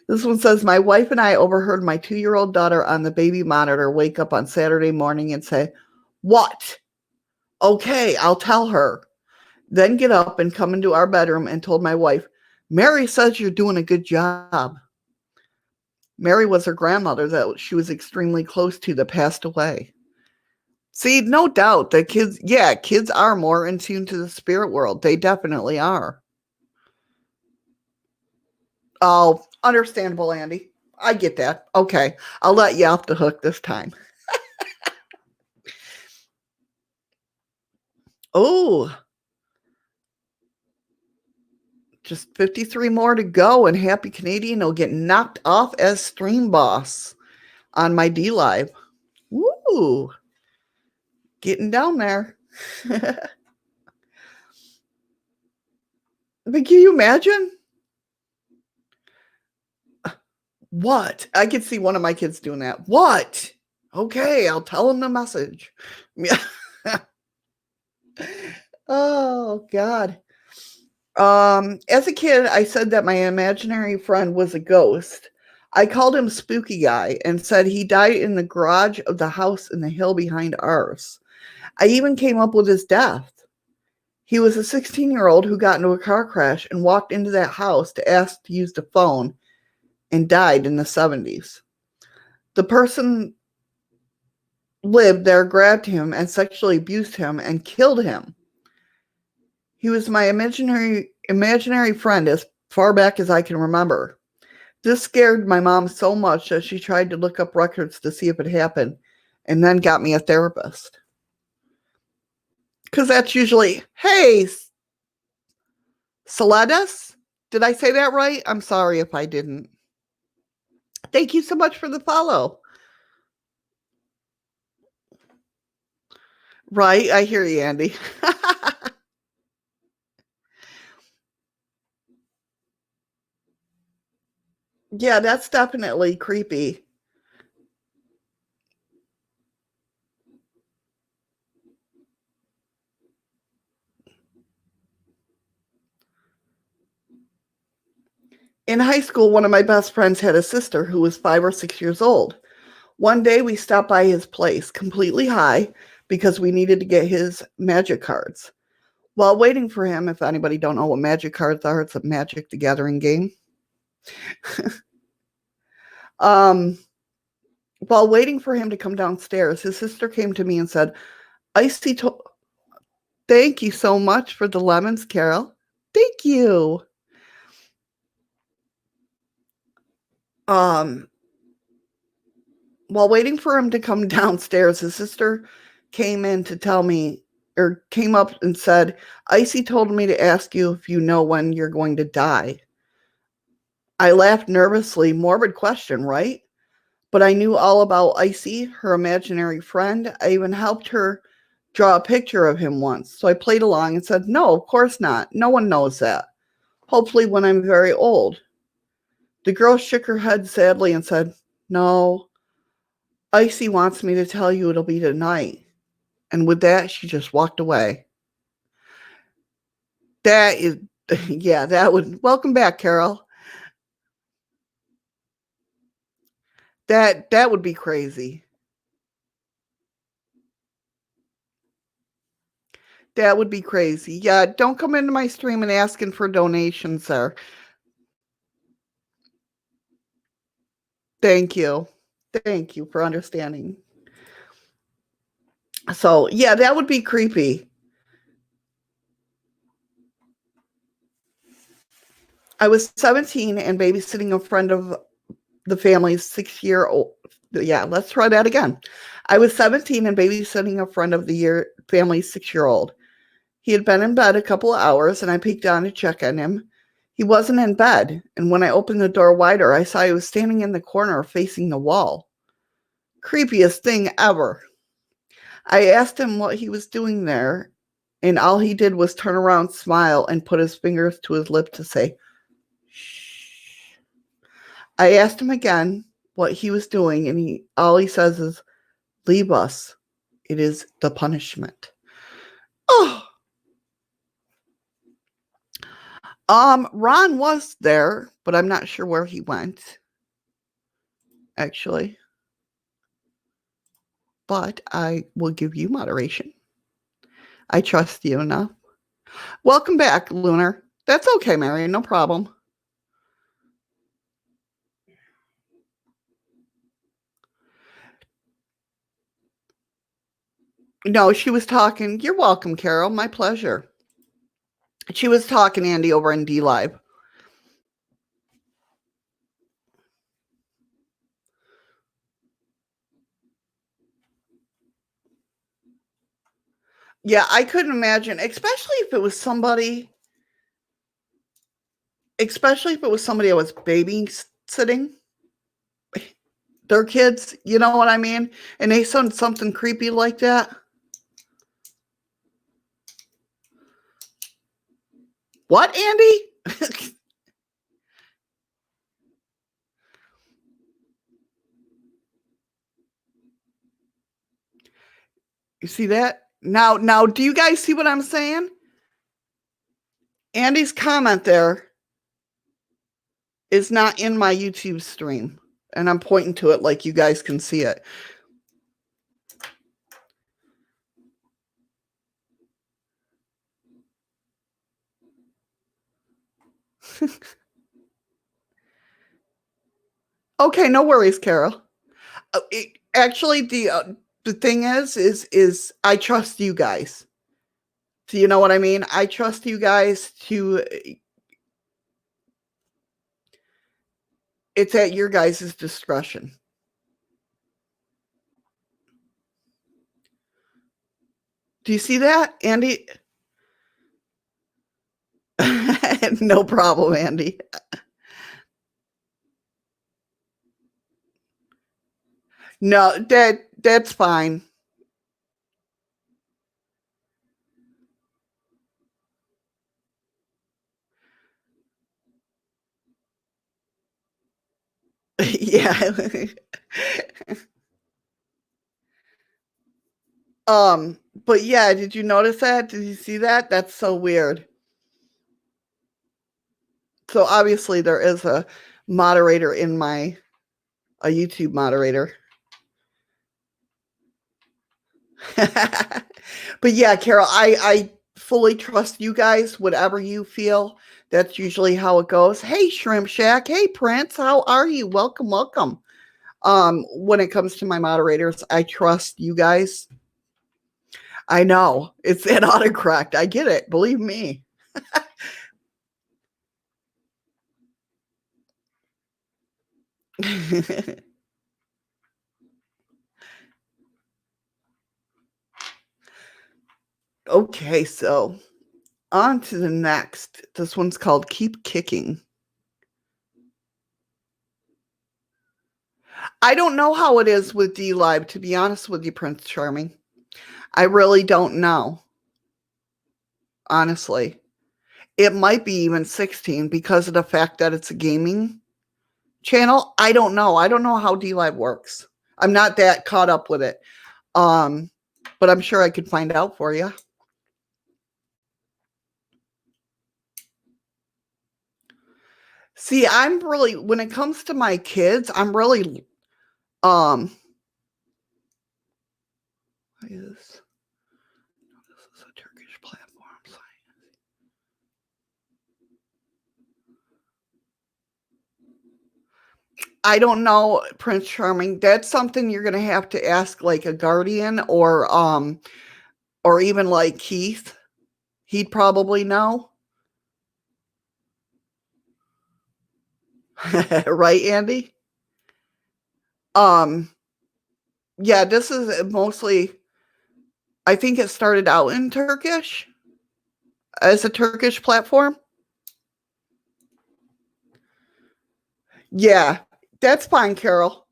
This one says, my wife and I overheard my 2-year-old daughter on the baby monitor wake up on Saturday morning and say, "What? Okay, I'll tell her." Then get up and come into our bedroom and told my wife, "Mary says you're doing a good job." Mary was her grandmother that she was extremely close to that passed away. See, no doubt that kids are more in tune to the spirit world. They definitely are. Oh, understandable, Andy. I get that. Okay, I'll let you off the hook this time. Oh, just 53 more to go, and Happy Canadian will get knocked off as stream boss on my D Live. Woo! Getting down there. But can you imagine? What? I could see one of my kids doing that. What? Okay, I'll tell him the message. Yeah. Oh, God. As a kid, I said that my imaginary friend was a ghost. I called him Spooky Guy and said he died in the garage of the house in the hill behind ours. I even came up with his death. He was a 16-year-old who got into a car crash and walked into that house to ask to use the phone and died in the 70s. The person lived there, grabbed him, and sexually abused him and killed him. He was my imaginary friend as far back as I can remember. This scared my mom so much that she tried to look up records to see if it happened and then got me a therapist. Because that's usually, hey, Soledis? Did I say that right? I'm sorry if I didn't. Thank you so much for the follow. Right, I hear you, Andy. Yeah, that's definitely creepy. In high school, one of my best friends had a sister who was 5 or 6 years old. One day we stopped by his place completely high because we needed to get his magic cards. While waiting for him, if anybody don't know what magic cards are, it's a Magic the Gathering game. um, while waiting for him to come downstairs, his sister came to me and said, Icy told, thank you so much for the lemons, Carol. Thank you. Um, while waiting for him to come downstairs, his sister came in to tell me, or came up and said, Icy told me to ask you if you know when you're going to die. I laughed nervously. Morbid question, right? But I knew all about Icy, her imaginary friend. I even helped her draw a picture of him once. So I played along and said, no, of course not. No one knows that. Hopefully when I'm very old. The girl shook her head sadly and said, no, Icy wants me to tell you it'll be tonight. And with that, she just walked away. That is, yeah, that would, welcome back, Carol. That would be crazy. That would be crazy. Yeah, don't come into my stream and asking for donations, sir. Thank you. Thank you for understanding. So, yeah, that would be creepy. I was 17 and babysitting a friend of the family's 6-year-old. Yeah, let's try that again. I was 17 and babysitting a friend of the family's 6-year-old. He had been in bed a couple of hours, and I peeked down to check on him. He wasn't in bed, and when I opened the door wider, I saw he was standing in the corner facing the wall. Creepiest thing ever. I asked him what he was doing there, and all he did was turn around, smile, and put his fingers to his lip to say, shh. I asked him again what he was doing, and all he says is, leave us. It is the punishment. Oh, Ron was there, but I'm not sure where he went, actually. But I will give you moderation. I trust you enough. Welcome back, Lunar. That's okay, Mary. No problem. No, she was talking. You're welcome, Carol. My pleasure. She was talking, Andy, over in D Live. Yeah, I couldn't imagine, especially if it was somebody I was babysitting their kids, you know what I mean? And they said something creepy like that. What, Andy? You see that? Now, do you guys see what I'm saying? Andy's comment there is not in my YouTube stream, and I'm pointing to it like you guys can see it. Okay, no worries, Carol. Actually, the thing is I trust you guys. Do you know what I mean? I trust you guys to. It's at your guys' discretion. Do you see that, Andy? No problem, Andy. No, that's fine. Yeah. But yeah, did you notice that? Did you see that? That's so weird. So obviously there is a moderator in a YouTube moderator. But yeah, Carol, I fully trust you guys. Whatever you feel, that's usually how it goes. Hey, Shrimp Shack. Hey, Prince. How are you? Welcome, welcome. When it comes to my moderators, I trust you guys. I know it's an autocorrect. I get it. Believe me. Okay, so on to the next. This one's called Keep Kicking. I don't know how it is with D Live, to be honest with you, Prince Charming. I really don't know, honestly. It might be even 16 because of the fact that it's a gaming channel. I don't know. I don't know how D Live works. I'm not that caught up with it. Um, but I'm sure I could find out for you. See, I'm really when it comes to my kids, I'm really is this is a Turkish platform site. I don't know, Prince Charming. That's something you're gonna have to ask like a guardian or even like Keith. He'd probably know. Right, Andy? Um, yeah, this is mostly I think it started out in Turkish as a Turkish platform. Yeah, that's fine, Carol.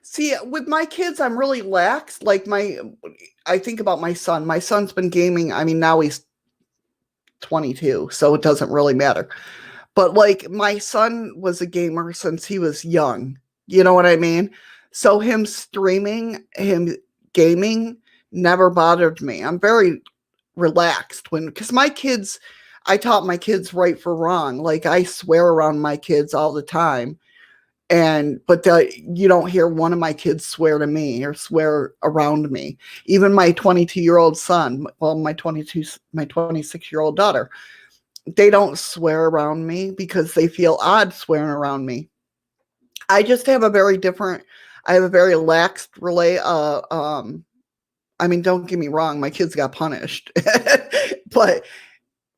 See, with my kids, I'm really lax. I think about my son. My son's been gaming. I mean, now he's 22, so it doesn't really matter. But like my son was a gamer since he was young. You know what I mean? So him streaming, him gaming never bothered me. I'm very relaxed because my kids, I taught my kids right for wrong. Like I swear around my kids all the time. You don't hear one of my kids swear to me or swear around me. Even my 22-year-old son, well, my 26-year-old daughter, they don't swear around me because they feel odd swearing around me. I just have a very different, I have a very lax relay. I mean, don't get me wrong, my kids got punished, but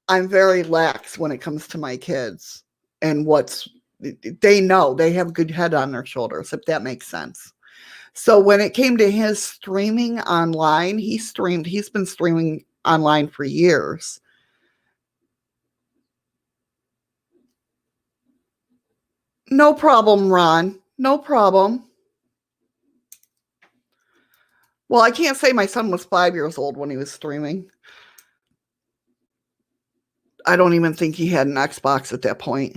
I'm very lax when it comes to my kids and they know they have a good head on their shoulders, if that makes sense. So when it came to his streaming online, he's been streaming online for years. No problem, Ron. No problem. Well, I can't say my son was 5 years old when he was streaming. I don't even think he had an Xbox at that point.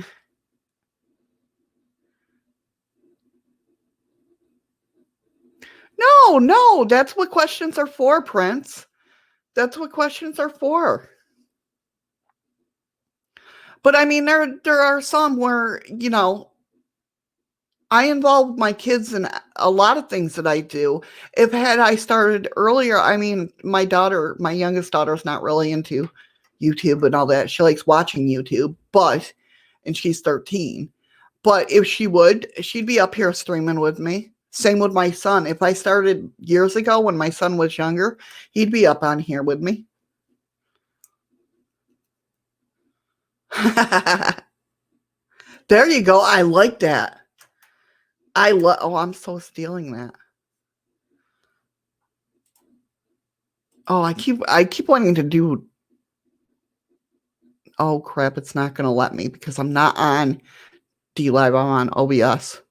No, no, that's what questions are for, Prince. That's what questions are for. But I mean, there are some where I involve my kids in a lot of things that I do. If had I started earlier, I mean, my youngest daughter's not really into YouTube and all that. She likes watching YouTube, and she's 13. But if she would, she'd be up here streaming with me. Same with my son. If I started years ago when my son was younger, he'd be up on here with me. There you go. I like that. Oh, I'm so stealing that. Oh, I keep wanting to do. Oh crap! It's not going to let me because I'm not on D Live. I'm on OBS.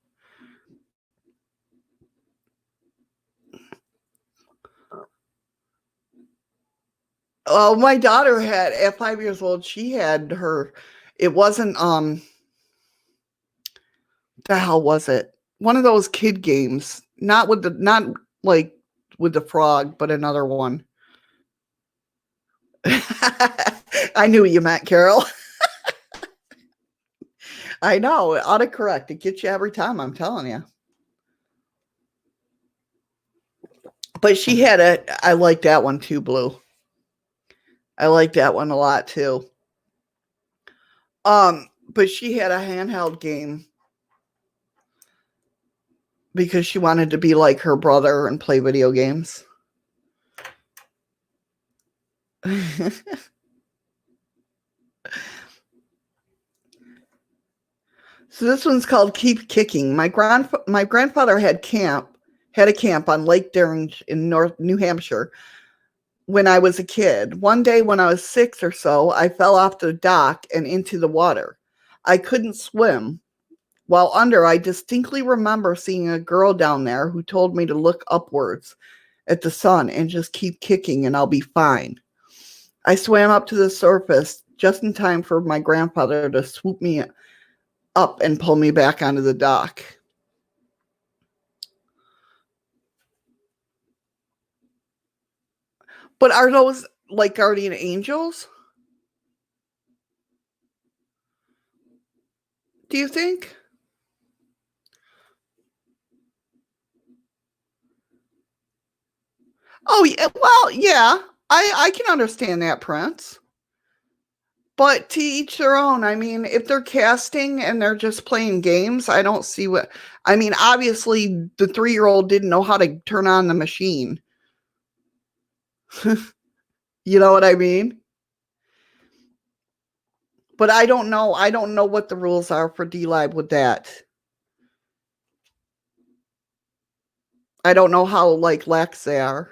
Oh, my daughter had at 5 years old. She had her. It wasn't the hell was it? One of those kid games. Not like with the frog, but another one. I knew what you meant, Carol. I know. Autocorrect. It gets you every time, I'm telling you. But she had I like that one too, Blue. I like that one a lot too. But she had a handheld game because she wanted to be like her brother and play video games. So this one's called Keep Kicking. My grandfather had a camp on Lake Dering in North New Hampshire when I was a kid. One day when I was 6 or so, I fell off the dock and into the water. I couldn't swim. While under, I distinctly remember seeing a girl down there who told me to look upwards at the sun and just keep kicking and I'll be fine. I swam up to the surface just in time for my grandfather to swoop me up and pull me back onto the dock. But are those like guardian angels? Do you think? Oh, yeah, well, yeah. I can understand that, Prince. But to each their own. I mean, if they're casting and they're just playing games, I don't see what. I mean, obviously, the 3-year-old didn't know how to turn on the machine. You know what I mean? But I don't know. I don't know what the rules are for DLive with that. I don't know how like lax they are.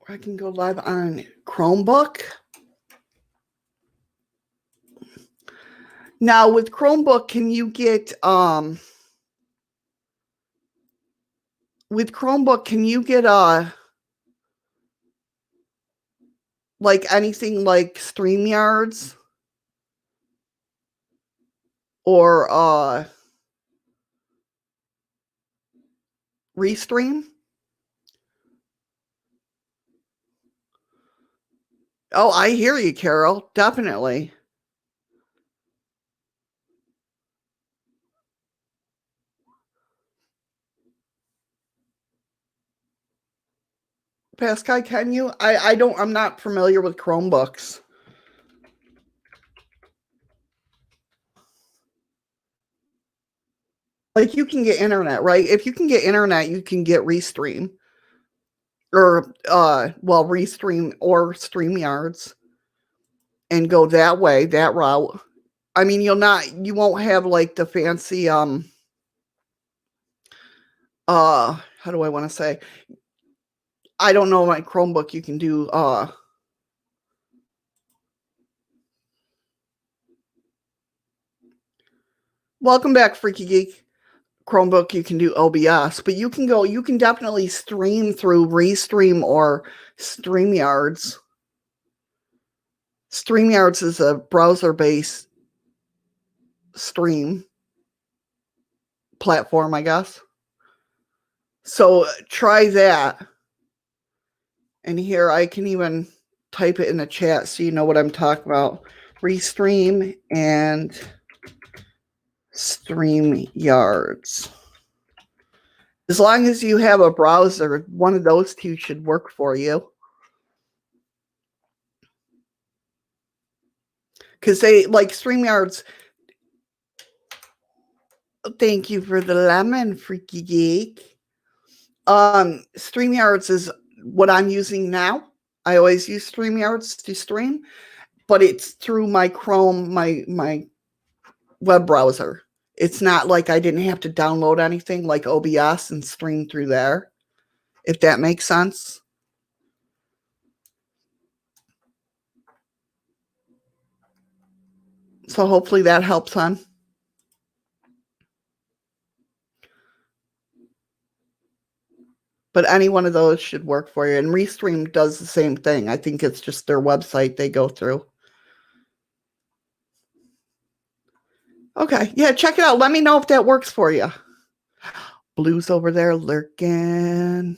I can go live on Chromebook. Now with Chromebook, can you get with Chromebook, can you get like anything like StreamYards or Restream? Oh, I hear you, Carol. Definitely. Pascal, can you? I don't. I'm not familiar with Chromebooks. Like you can get internet, right? If you can get internet, you can get Restream or well, Restream or StreamYards and go that way, that route. I mean, you won't have like the fancy how do I want to say? I don't know my Chromebook you can do welcome back, Freaky Geek. Chromebook you can do OBS, but you can definitely stream through Restream or StreamYards. StreamYards is a browser-based stream platform, I guess. So try that. And here I can even type it in the chat so you know what I'm talking about. Restream and StreamYards. As long as you have a browser, one of those two should work for you. Because they like StreamYards. Thank you for the lemon, Freaky Geek. StreamYards is what I'm using now. I always use StreamYards to stream, but it's through my Chrome, my web browser. It's not like I didn't have to download anything like OBS and stream through there, if that makes sense. So hopefully that helps, hon. But any one of those should work for you. And Restream does the same thing. I think it's just their website they go through. Okay. Yeah, check it out. Let me know if that works for you. Blue's over there lurking.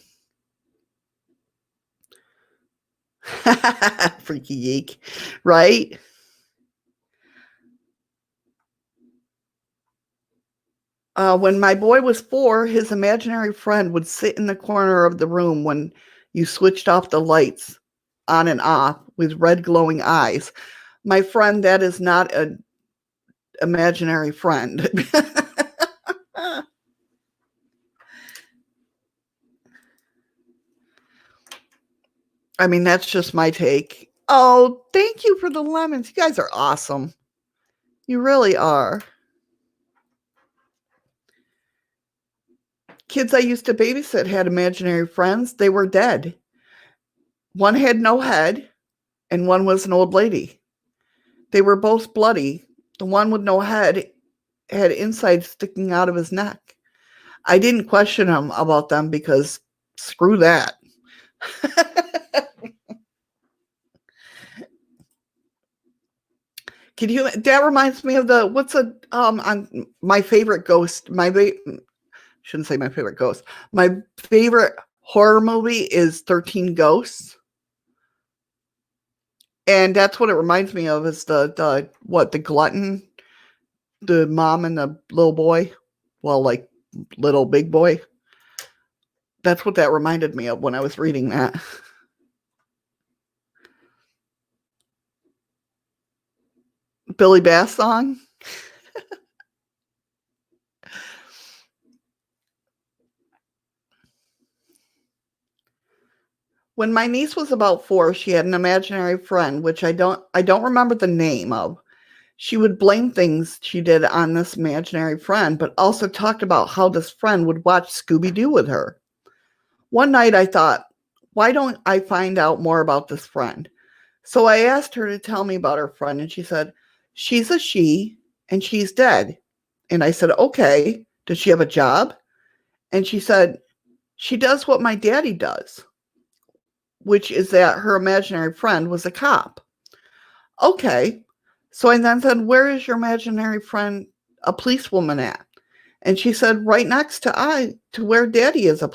Freaky geek, right? When my boy was 4, his imaginary friend would sit in the corner of the room when you switched off the lights on and off with red glowing eyes. My friend, that is not an imaginary friend. I mean, that's just my take. Oh, thank you for the lemons. You guys are awesome. You really are. Kids I used to babysit had imaginary friends. They were dead. One had no head, and one was an old lady. They were both bloody. The one with no head had insides sticking out of his neck. I didn't question him about them because screw that. Can you? That reminds me of the what's a on my favorite ghost. Shouldn't say my favorite ghost. My favorite horror movie is 13 Ghosts. And that's what it reminds me of is the glutton The mom and the little boy. Well, like little big boy. That's what that reminded me of when I was reading that. Billy Bass song. When my niece was about 4, she had an imaginary friend, which I don't remember the name of. She would blame things she did on this imaginary friend, but also talked about how this friend would watch Scooby-Doo with her. One night I thought, why don't I find out more about this friend? So I asked her to tell me about her friend, and she said, she's a she, and she's dead. And I said, okay, does she have a job? And she said, she does what my daddy does, which is that her imaginary friend was a cop. Okay. So I then said, where is your imaginary friend, a policewoman at? And she said, right next to where daddy is a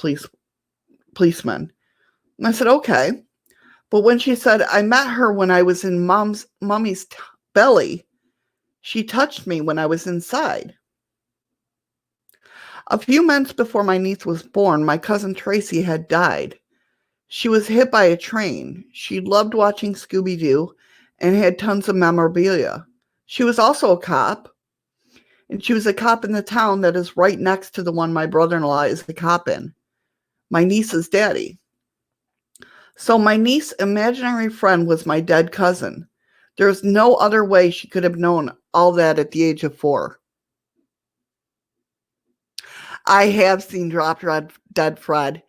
policeman. And I said, okay. But when she said, I met her when I was in mommy's belly, she touched me when I was inside. A few months before my niece was born, my cousin Tracy had died. She was hit by a train. She loved watching Scooby-Doo and had tons of memorabilia. She was also a cop, and she was a cop in the town that is right next to the one my brother-in-law is the cop in, my niece's daddy. So my niece's imaginary friend was my dead cousin. There's no other way she could have known all that at the age of 4. I have seen Drop Dead Fred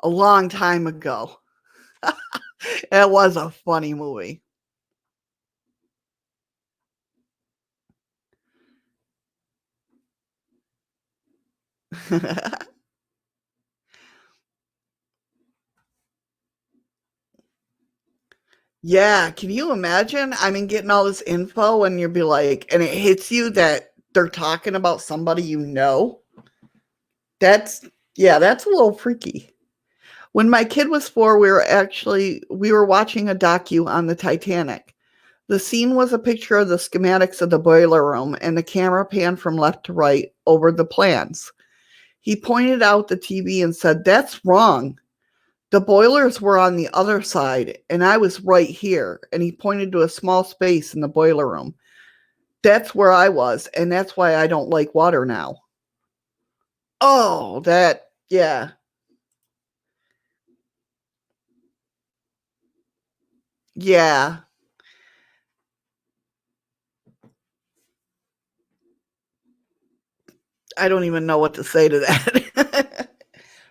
a long time ago. It was a funny movie. Yeah, can you imagine? I mean, getting all this info and you'll be like, and it hits you that they're talking about somebody you know. That's, yeah, that's a little freaky. When my kid was 4, we were watching a docu on the Titanic. The scene was a picture of the schematics of the boiler room, and the camera panned from left to right over the plans. He pointed out the TV and said, that's wrong. The boilers were on the other side, and I was right here. And he pointed to a small space in the boiler room. That's where I was, and that's why I don't like water now. Oh, yeah. Yeah. I don't even know what to say to that.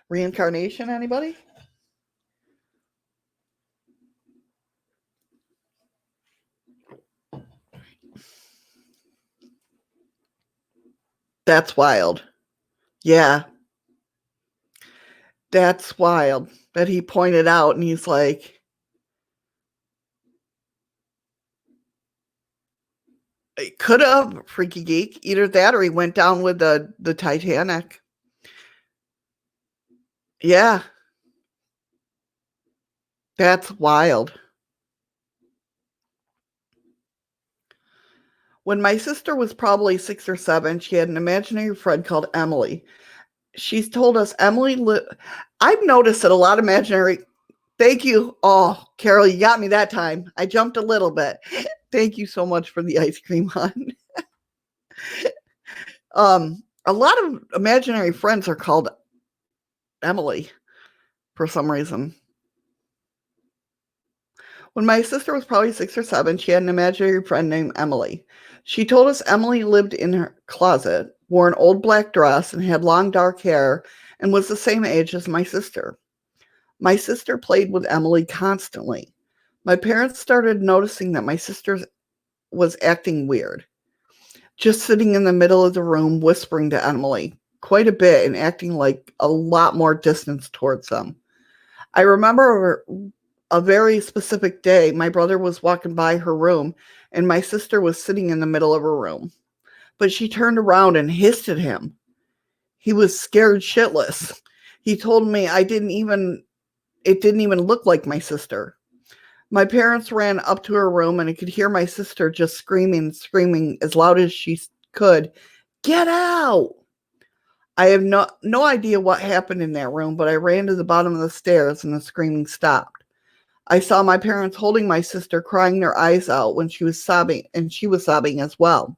Reincarnation, anybody? That's wild. Yeah, that's wild that he pointed out and he's like, it could have, freaky geek. Either that or he went down with the Titanic. Yeah, that's wild. When my sister was probably 6 or 7, she had an imaginary friend called Emily. She's told us I've noticed that a lot of imaginary. Thank you. Oh, Carol, you got me that time. I jumped a little bit. Thank you so much for the ice cream, hon. A lot of imaginary friends are called Emily for some reason. When my sister was probably 6 or 7, she had an imaginary friend named Emily. She told us Emily lived in her closet, wore an old black dress, and had long dark hair, and was the same age as my sister. My sister played with Emily constantly. My parents started noticing that my sister was acting weird, just sitting in the middle of the room whispering to Emily quite a bit and acting like a lot more distance towards them. I remember a very specific day, my brother was walking by her room and my sister was sitting in the middle of her room. But she turned around and hissed at him. He was scared shitless. He told me it didn't even look like my sister. My parents ran up to her room and I could hear my sister just screaming as loud as she could. Get out! I have no idea what happened in that room, but I ran to the bottom of the stairs and the screaming stopped. I saw my parents holding my sister, crying their eyes out when she was sobbing, and she was sobbing as well.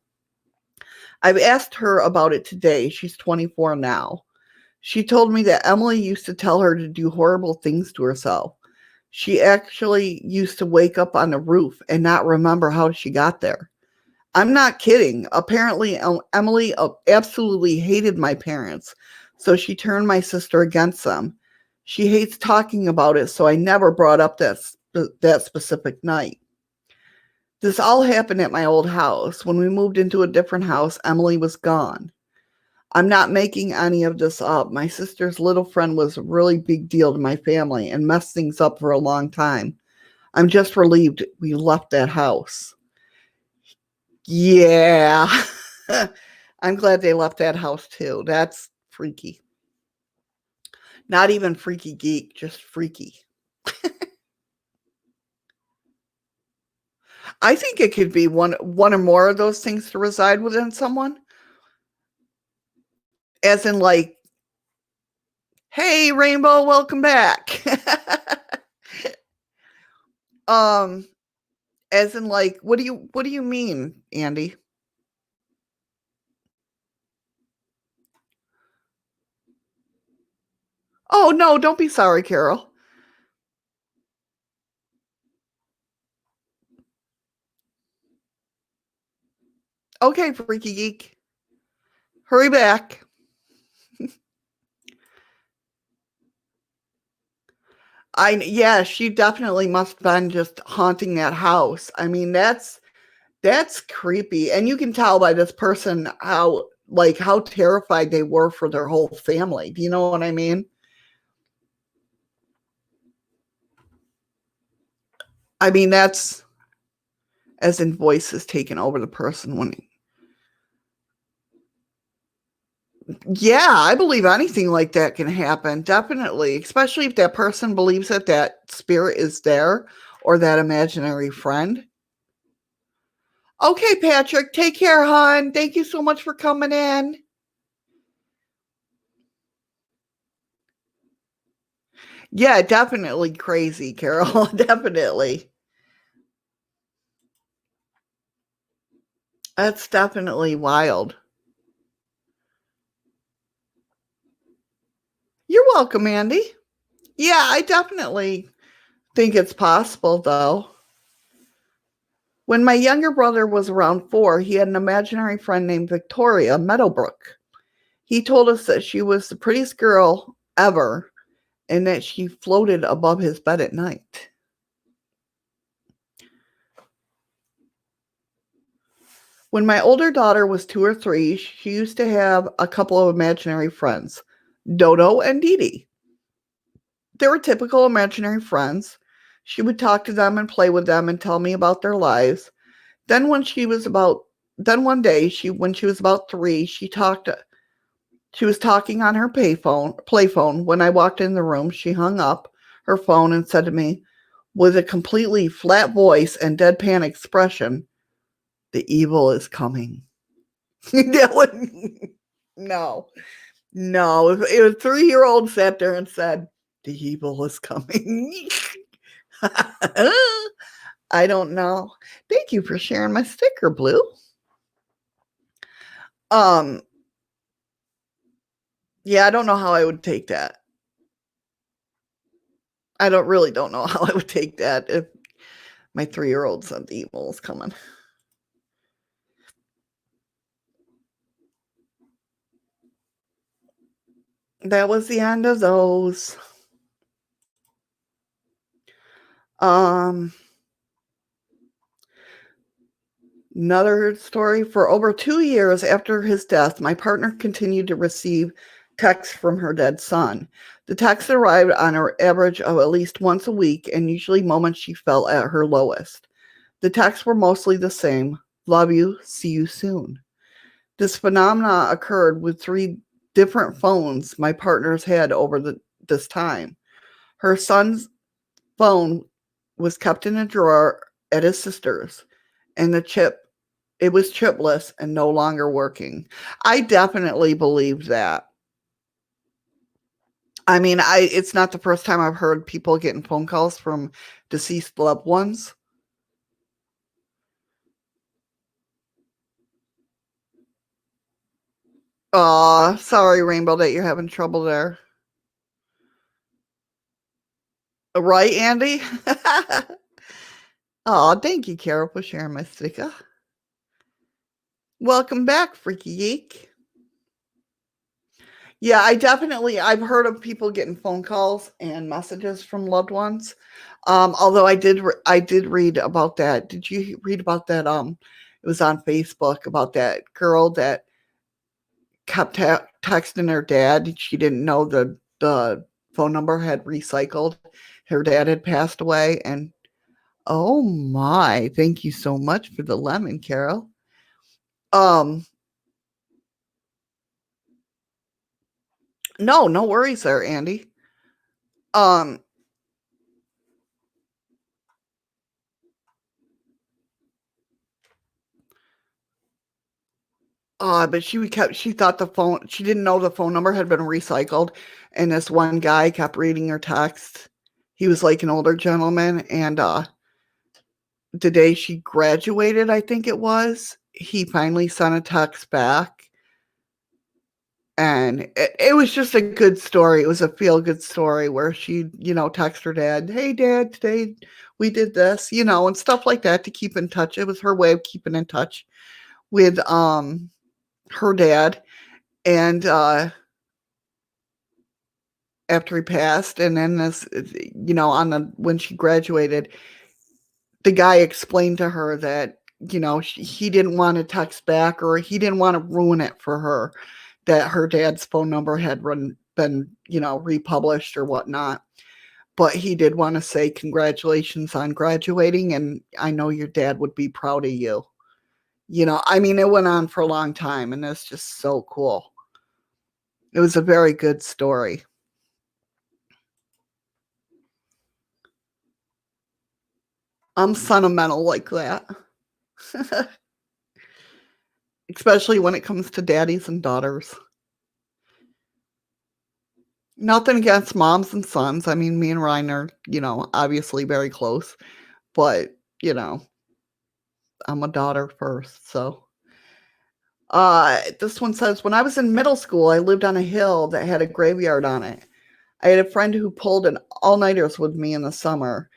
I've asked her about it today. She's 24 now. She told me that Emily used to tell her to do horrible things to herself. She actually used to wake up on the roof and not remember how she got there. I'm not kidding. Apparently, Emily absolutely hated my parents, so she turned my sister against them. She hates talking about it, so I never brought up that specific night. This all happened at my old house. When we moved into a different house, Emily was gone. I'm not making any of this up. My sister's little friend was a really big deal to my family and messed things up for a long time. I'm just relieved we left that house. Yeah. I'm glad they left that house too. That's freaky. Not even freaky geek, just freaky. I think it could be one or more of those things to reside within someone. As in like, hey Rainbow, welcome back. um as in like, what do you mean, Andy? Oh no, don't be sorry, Carol. Okay, freaky geek. Hurry back. Yeah, she definitely must have been just haunting that house. I mean, that's creepy. And you can tell by this person how terrified they were for their whole family. Do you know what I mean? I mean, that's as in voices taking over the person when yeah, I believe anything like that can happen. Definitely, especially if that person believes that spirit is there or that imaginary friend. Okay, Patrick, take care, hon. Thank you so much for coming in. Yeah, definitely crazy, Carol. Definitely. That's definitely wild. You're welcome, Andy. Yeah, I definitely think it's possible, though. When my younger brother was around 4, he had an imaginary friend named Victoria Meadowbrook. He told us that she was the prettiest girl ever and that she floated above his bed at night. When my older daughter was 2 or 3, she used to have a couple of imaginary friends, Dodo and Dee Dee. They were typical imaginary friends. She would talk to them and play with them and tell me about their lives. Then when she was about then one day, when she was about 3, she was talking on her playphone. When I walked in the room, she hung up her phone and said to me with a completely flat voice and deadpan expression, "The evil is coming." That would no. No, if a 3-year-old sat there and said, "The evil is coming." I don't know. Thank you for sharing my sticker, Blue. Um, yeah, I don't know how I would take that. I don't know how I would take that if my 3-year-old said the evil is coming. That was the end of those. Um, Another story. For over 2 years after his death, my partner continued to receive texts from her dead son. The texts arrived on an average of at least once a week and usually moments she felt at her lowest. The texts were mostly the same: love you, see you soon. This phenomena occurred with 3 different phones my partners had over this time. Her son's phone was kept in a drawer at his sister's, and the chip It was chipless and no longer working. I definitely believed that. I mean, I it's not the first time I've heard people getting phone calls from deceased loved ones. Aw, sorry, Rainbow, that you're having trouble there. Right, Andy? Aw, thank you, Carol, for sharing my sticker. Welcome back, Freaky Geek. Yeah, I've heard of people getting phone calls and messages from loved ones. Although I did read about that. Did you read about that? It was on Facebook about that girl that kept texting her dad. She didn't know the phone number had recycled. Her dad had passed away, and oh my! Thank you so much for the lemon, Carol. Um, no, no worries there, Andy. Um, but she thought she didn't know the phone number had been recycled, and this one guy kept reading her text. He was like an older gentleman, and the day she graduated, I think it was, he finally sent a text back, and it was just a good story. It was a feel good story where she, text her dad, "Hey, Dad, today we did this," and stuff like that to keep in touch. It was her way of keeping in touch with her dad, and after he passed, and then this, on the when she graduated, the guy explained to her that he didn't want to text back, or he didn't want to ruin it for her, that her dad's phone number had been republished or whatnot, but he did want to say congratulations on graduating, and I know your dad would be proud of you. I mean, it went on for a long time, and it's just so cool. It was a very good story. I'm sentimental like that. Especially when it comes to daddies and daughters. Nothing against moms and sons. I mean, me and Ryan are, obviously very close, but, you know, I'm a daughter first. So, this one says, when I was in middle school, I lived on a hill that had a graveyard on it. I had a friend who pulled an all nighters with me in the summer.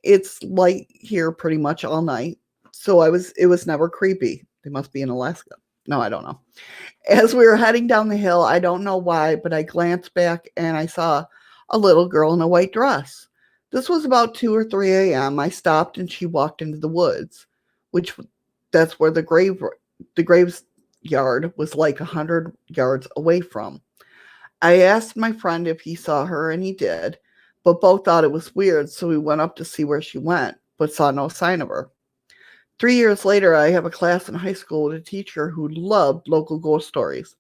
It's light here pretty much all night. So it was never creepy. They must be in Alaska. No, I don't know. As we were heading down the hill, I don't know why, but I glanced back and I saw a little girl in a white dress. This was about 2 or 3 a.m. I stopped and she walked into the woods, which that's where the graveyard was like 100 yards away from. I asked my friend if he saw her and he did, but both thought it was weird, so we went up to see where she went, but saw no sign of her. 3 years later, I have a class in high school with a teacher who loved local ghost stories.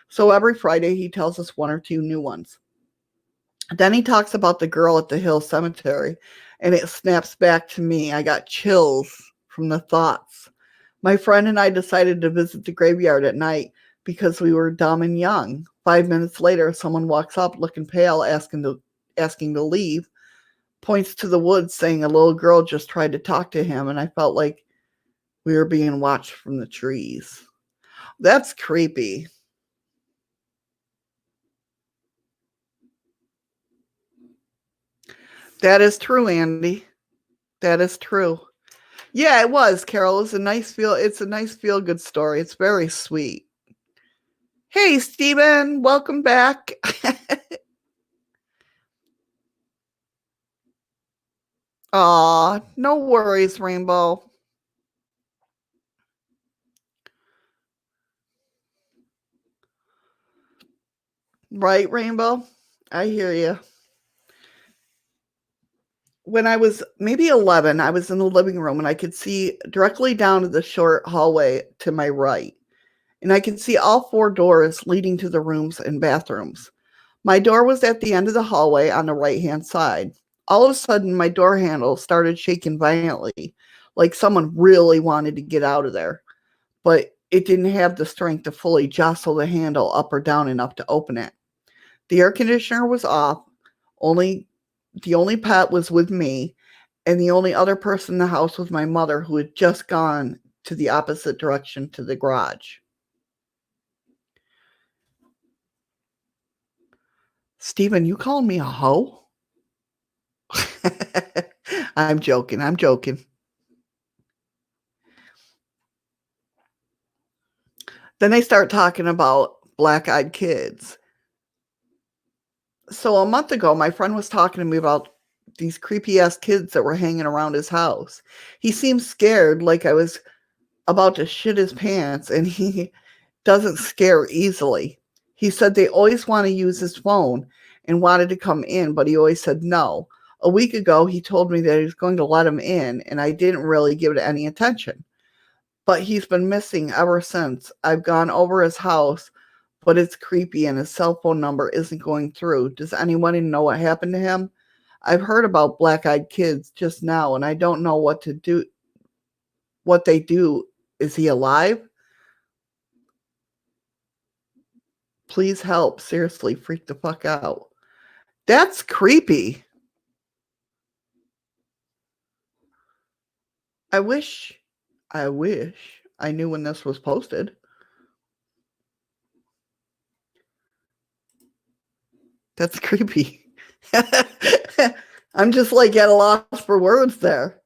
So every Friday, he tells us one or two new ones. Then he talks about the girl at the Hill Cemetery, and it snaps back to me. I got chills from the thoughts. My friend and I decided to visit the graveyard at night because we were dumb and young. 5 minutes later, someone walks up looking pale, asking to leave, points to the woods, saying a little girl just tried to talk to him, and I felt like we were being watched from the trees. That's creepy. That is true, Andy. That is true. Yeah, it was, Carol. It's a nice feel good story. It's very sweet. Hey, Steven, welcome back. Aw, no worries, Rainbow. Right, Rainbow? I hear you. When I was maybe 11, I was in the living room and I could see directly down to the short hallway to my right. And I could see all four doors leading to the rooms and bathrooms. My door was at the end of the hallway on the right hand side. All of a sudden, my door handle started shaking violently, like someone really wanted to get out of there. but it didn't have the strength to fully jostle the handle up or down enough to open it. The air conditioner was off. Only the only pet was with me, and the only other person in the house was my mother, who had just gone to the opposite direction to the garage. Steven, you calling me a hoe? I'm joking. I'm joking. Then they start talking about black-eyed kids. So a month ago, my friend was talking to me about these creepy ass kids that were hanging around his house. He seemed scared, like I was about to shit his pants, and he doesn't scare easily. He said they always want to use his phone and wanted to come in, but he always said no. A week ago, he told me that he was going to let him in, and I didn't really give it any attention. But he's been missing ever since. I've gone over his house, but it's creepy and his cell phone number isn't going through. Does anyone know what happened to him? I've heard about black-eyed kids just now, and I don't know what to do. What they do. Is he alive? Please help. Seriously, freak the fuck out. That's creepy. I wish I knew when this was posted. That's creepy. I'm just like at a loss for words there.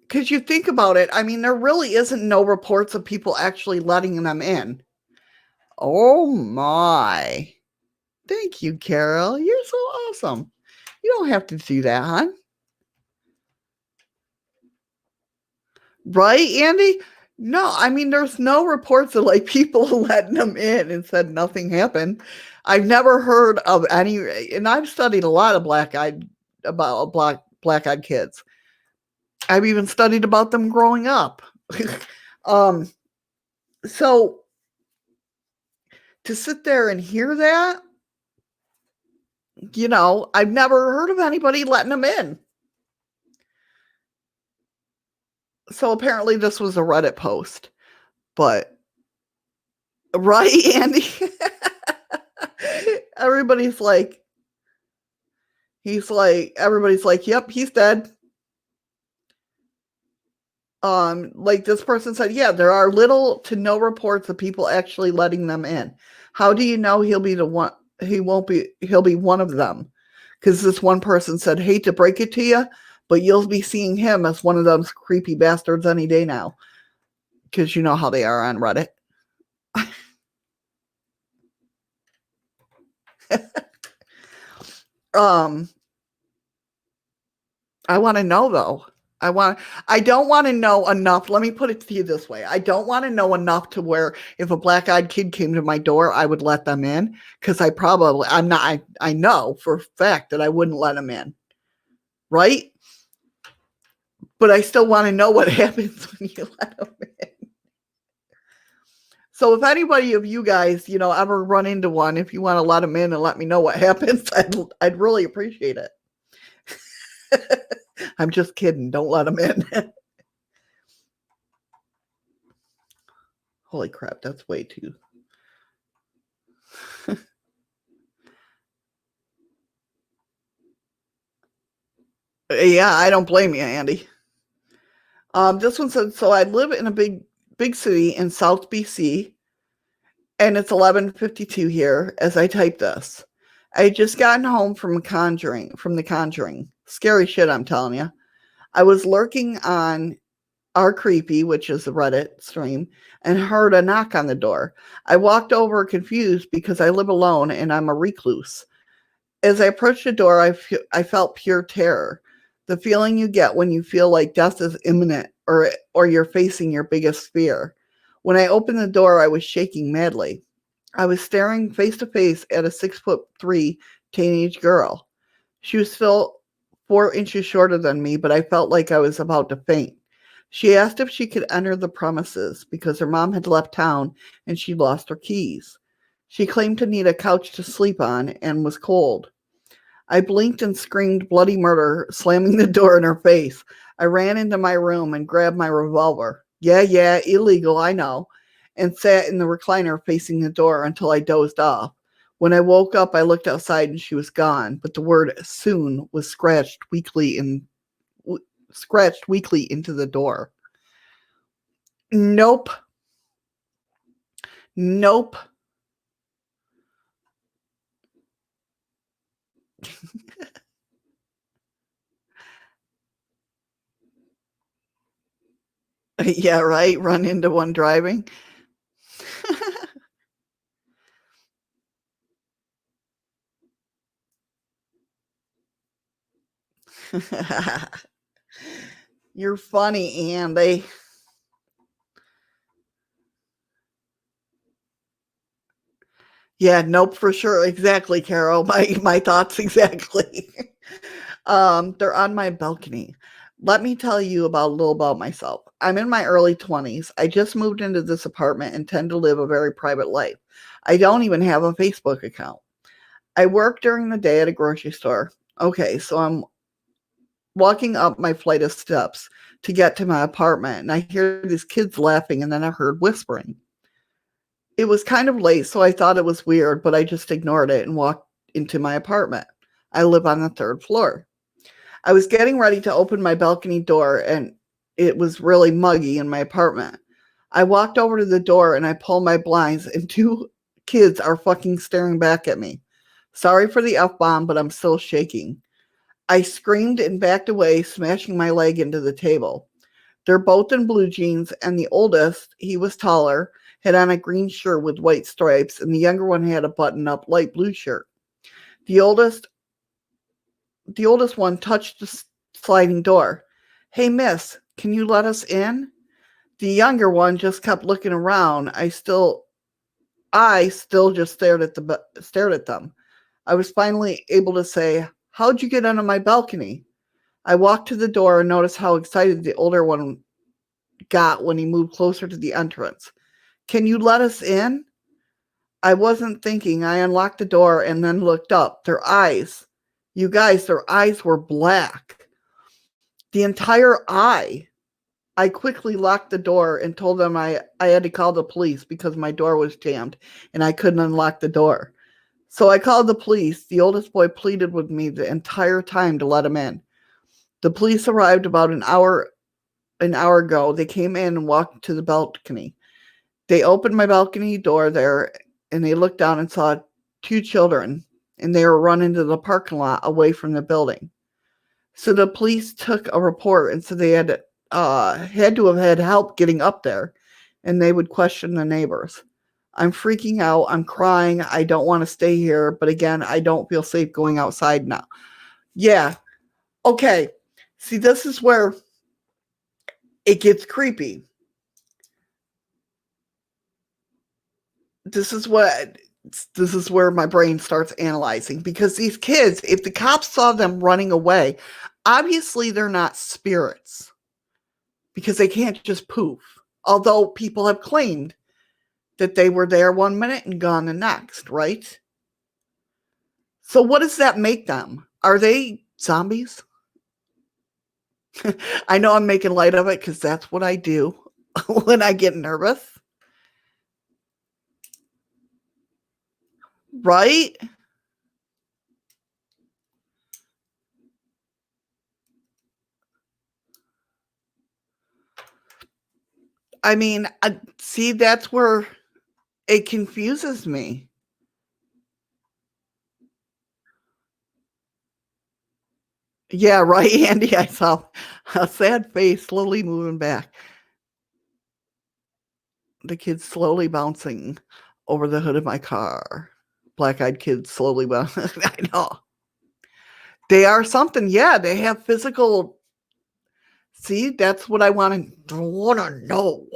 Because you think about it, I mean, there really isn't no reports of people actually letting them in. Oh my. Thank you, Carol. You're so awesome. You don't have to do that, hon. Right, Andy? No, I mean, there's no reports of like people letting them in and said nothing happened. I've never heard of any, and I've studied a lot of black-eyed kids. I've even studied about them growing up. um, so to sit there and hear that, I've never heard of anybody letting them in. So apparently this was a Reddit post, but right, Andy? Everybody's like, everybody's like, yep, he's dead. Like this person said, yeah, there are little to no reports of people actually letting them in. How do you know he'll be the one? He'll be one of them. Because this one person said, hate to break it to you, but you'll be seeing him as one of those creepy bastards any day now. Because you know how they are on Reddit. I want to know though. I don't want to know enough. Let me put it to you this way. I don't want to know enough to where if a black-eyed kid came to my door, I would let them in. Because I know for a fact that I wouldn't let them in. Right? But I still want to know what happens when you let them in. So if anybody of you guys, ever run into one, if you want to let them in and let me know what happens, I'd really appreciate it. I'm just kidding. Don't let them in. Holy crap, that's way too. Yeah, I don't blame you, Andy. This one said, so I live in a big city in South BC, and it's 11:52 here as I type this. I had just gotten home from The Conjuring. Scary shit, I'm telling you. I was lurking on Our Creepy, which is the Reddit stream, and heard a knock on the door. I walked over confused because I live alone and I'm a recluse. As I approached the door, I felt pure terror. The feeling you get when you feel like death is imminent or you're facing your biggest fear. When I opened the door, I was shaking madly. I was staring face to face at a 6'3" teenage girl. She was still 4 inches shorter than me, but I felt like I was about to faint. She asked if she could enter the premises because her mom had left town and she lost her keys. She claimed to need a couch to sleep on and was cold. I blinked and screamed bloody murder, slamming the door in her face. I ran into my room and grabbed my revolver. Yeah, illegal, I know, and sat in the recliner facing the door until I dozed off. When I woke up, I looked outside and she was gone, but the word soon was scratched weakly into the door. Nope. Nope. Yeah, right. Run into one driving. You're funny, Andy. Yeah, nope, for sure. Exactly, Carol. My thoughts exactly. They're on my balcony. Let me tell you about a little about myself. I'm in my early 20s. I just moved into this apartment and tend to live a very private life. I don't even have a Facebook account. I work during the day at a grocery store. Okay, so I'm walking up my flight of steps to get to my apartment, and I hear these kids laughing, and then I heard whispering. It was kind of late, so I thought it was weird, but I just ignored it and walked into my apartment. I live on the third floor. I was getting ready to open my balcony door, and it was really muggy in my apartment. I walked over to the door and I pulled my blinds, and two kids are fucking staring back at me. Sorry for the F bomb, but I'm still shaking. I screamed and backed away, smashing my leg into the table. They're both in blue jeans, and the oldest, he was taller, had on a green shirt with white stripes, and the younger one had a button-up light blue shirt. The oldest the oldest one touched the sliding door. Hey, miss, can you let us in? The younger one just kept looking around. I still just stared at them. I was finally able to say, "How'd you get onto my balcony?" I walked to the door and noticed how excited the older one got when he moved closer to the entrance. Can you let us in? I wasn't thinking. I unlocked the door and then looked up. Their eyes, you guys, their eyes were black. The entire eye. I quickly locked the door and told them I had to call the police because my door was jammed and I couldn't unlock the door. So I called the police. The oldest boy pleaded with me the entire time to let him in. The police arrived about an hour ago. They came in and walked to the balcony. They opened my balcony door there and they looked down and saw two children and they were running to the parking lot away from the building. So the police took a report and said they had to have had help getting up there and they would question the neighbors. I'm freaking out. I'm crying. I don't want to stay here. But again, I don't feel safe going outside now. Yeah. Okay. See, this is where it gets creepy. This is what this is where my brain starts analyzing because these kids, if the cops saw them running away, obviously they're not spirits because they can't just poof. Although people have claimed that they were there one minute and gone the next, right? So what does that make them? Are they zombies? I know I'm making light of it because that's what I do when I get nervous, right? I mean, see, that's where it confuses me. Yeah, right, Andy. I saw a sad face slowly moving back. The kid slowly bouncing over the hood of my car. Black-eyed kids slowly bouncing. I know. They are something. Yeah, they have physical. See, that's what I wanna know.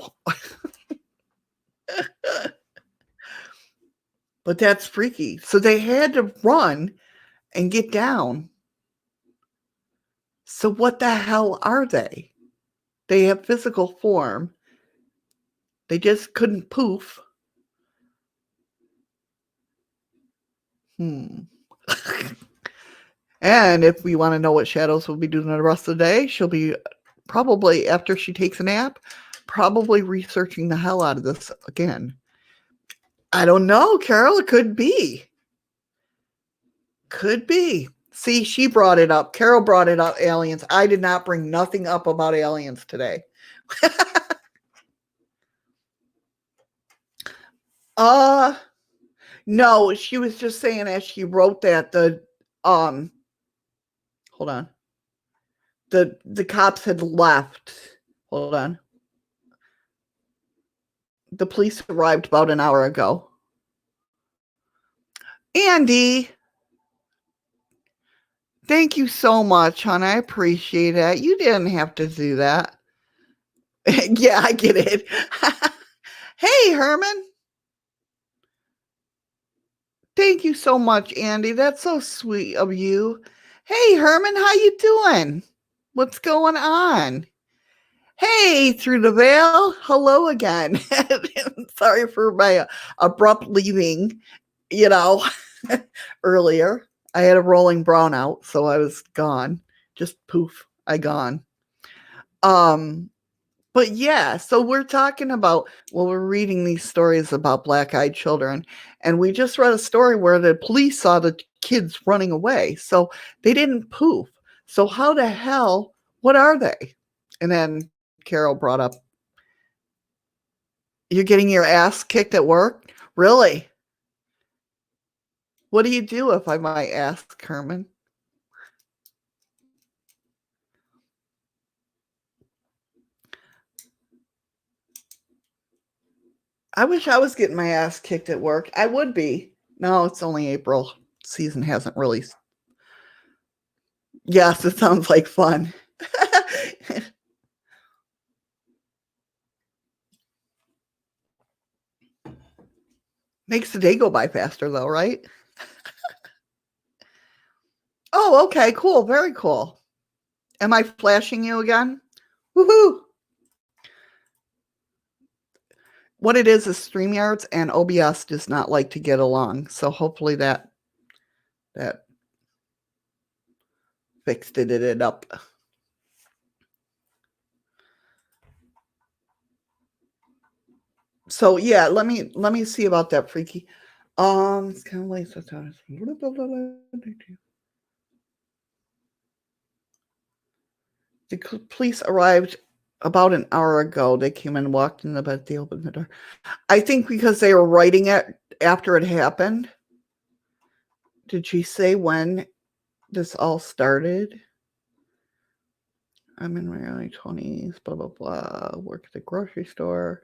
But that's freaky. So they had to run and get down. So what the hell are they? They have physical form. They just couldn't poof. Hmm. And if we want to know what Shadows will be doing the rest of the day, she'll be probably, after she takes a nap, probably researching the hell out of this again. I don't know, Carol. It could be. Could be. See, she brought it up. Carol brought it up, aliens. I did not bring nothing up about aliens today. No, she was just saying as she wrote that hold on. The cops had left. Hold on. The police arrived about an hour ago. Andy, thank you so much, hon. I appreciate it. You didn't have to do that. Yeah, I get it. Hey, Herman. Thank you so much, Andy. That's so sweet of you. Hey, Herman, how you doing? What's going on? Hey, through the veil. Hello again. Sorry for my abrupt leaving, you know, earlier. I had a rolling brownout, so I was gone. Just poof, I gone. But yeah, so we're talking about, well, we're reading these stories about black-eyed children, and we just read a story where the police saw the kids running away, so they didn't poof. So how the hell, what are they? And then Carol brought up, you're getting your ass kicked at work? Really? What do you do, if I might ask, Herman? I wish I was getting my ass kicked at work. I would be. No, it's only April. Season hasn't really. Yes, it sounds like fun. Makes the day go by faster, though, right? Oh, okay, cool. Very cool. Am I flashing you again? Woohoo! What it is StreamYards and OBS does not like to get along. So hopefully that fixed it up. So yeah, let me see about that, freaky. It's kind of like the police arrived about an hour ago. They came and walked in the bed. They opened the door. I think because they were writing it after it happened. Did she say when this all started? I'm in my early 20s, blah, blah, blah. Work at the grocery store.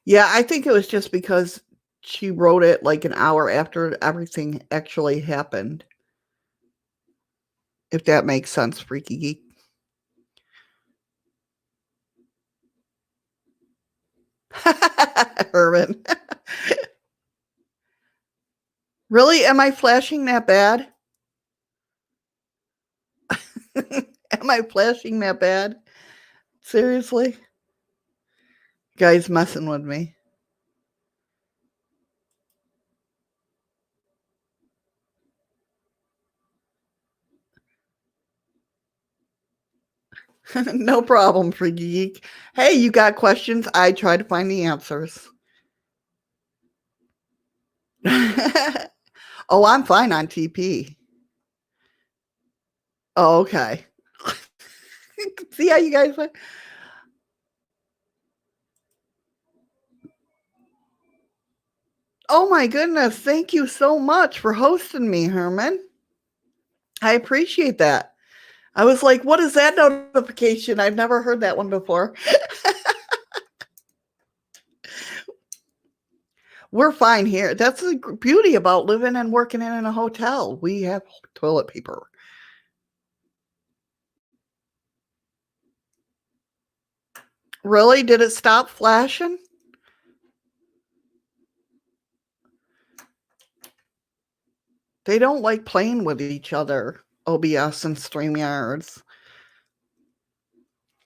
Yeah, I think it was just because she wrote it like an hour after everything actually happened. If that makes sense, Freaky Geek. Herman. Really? Am I flashing that bad? Am I flashing that bad? Seriously? Guys messing with me. No problem, Freaky Geek. Hey, you got questions? I try to find the answers. Oh, I'm fine on TP. Oh, okay. See how you guys went? Oh my goodness. Thank you so much for hosting me, Herman. I appreciate that. I was like, what is that notification? I've never heard that one before. We're fine here. That's the beauty about living and working in a hotel. We have toilet paper. Really? Did it stop flashing? They don't like playing with each other, OBS and StreamYards.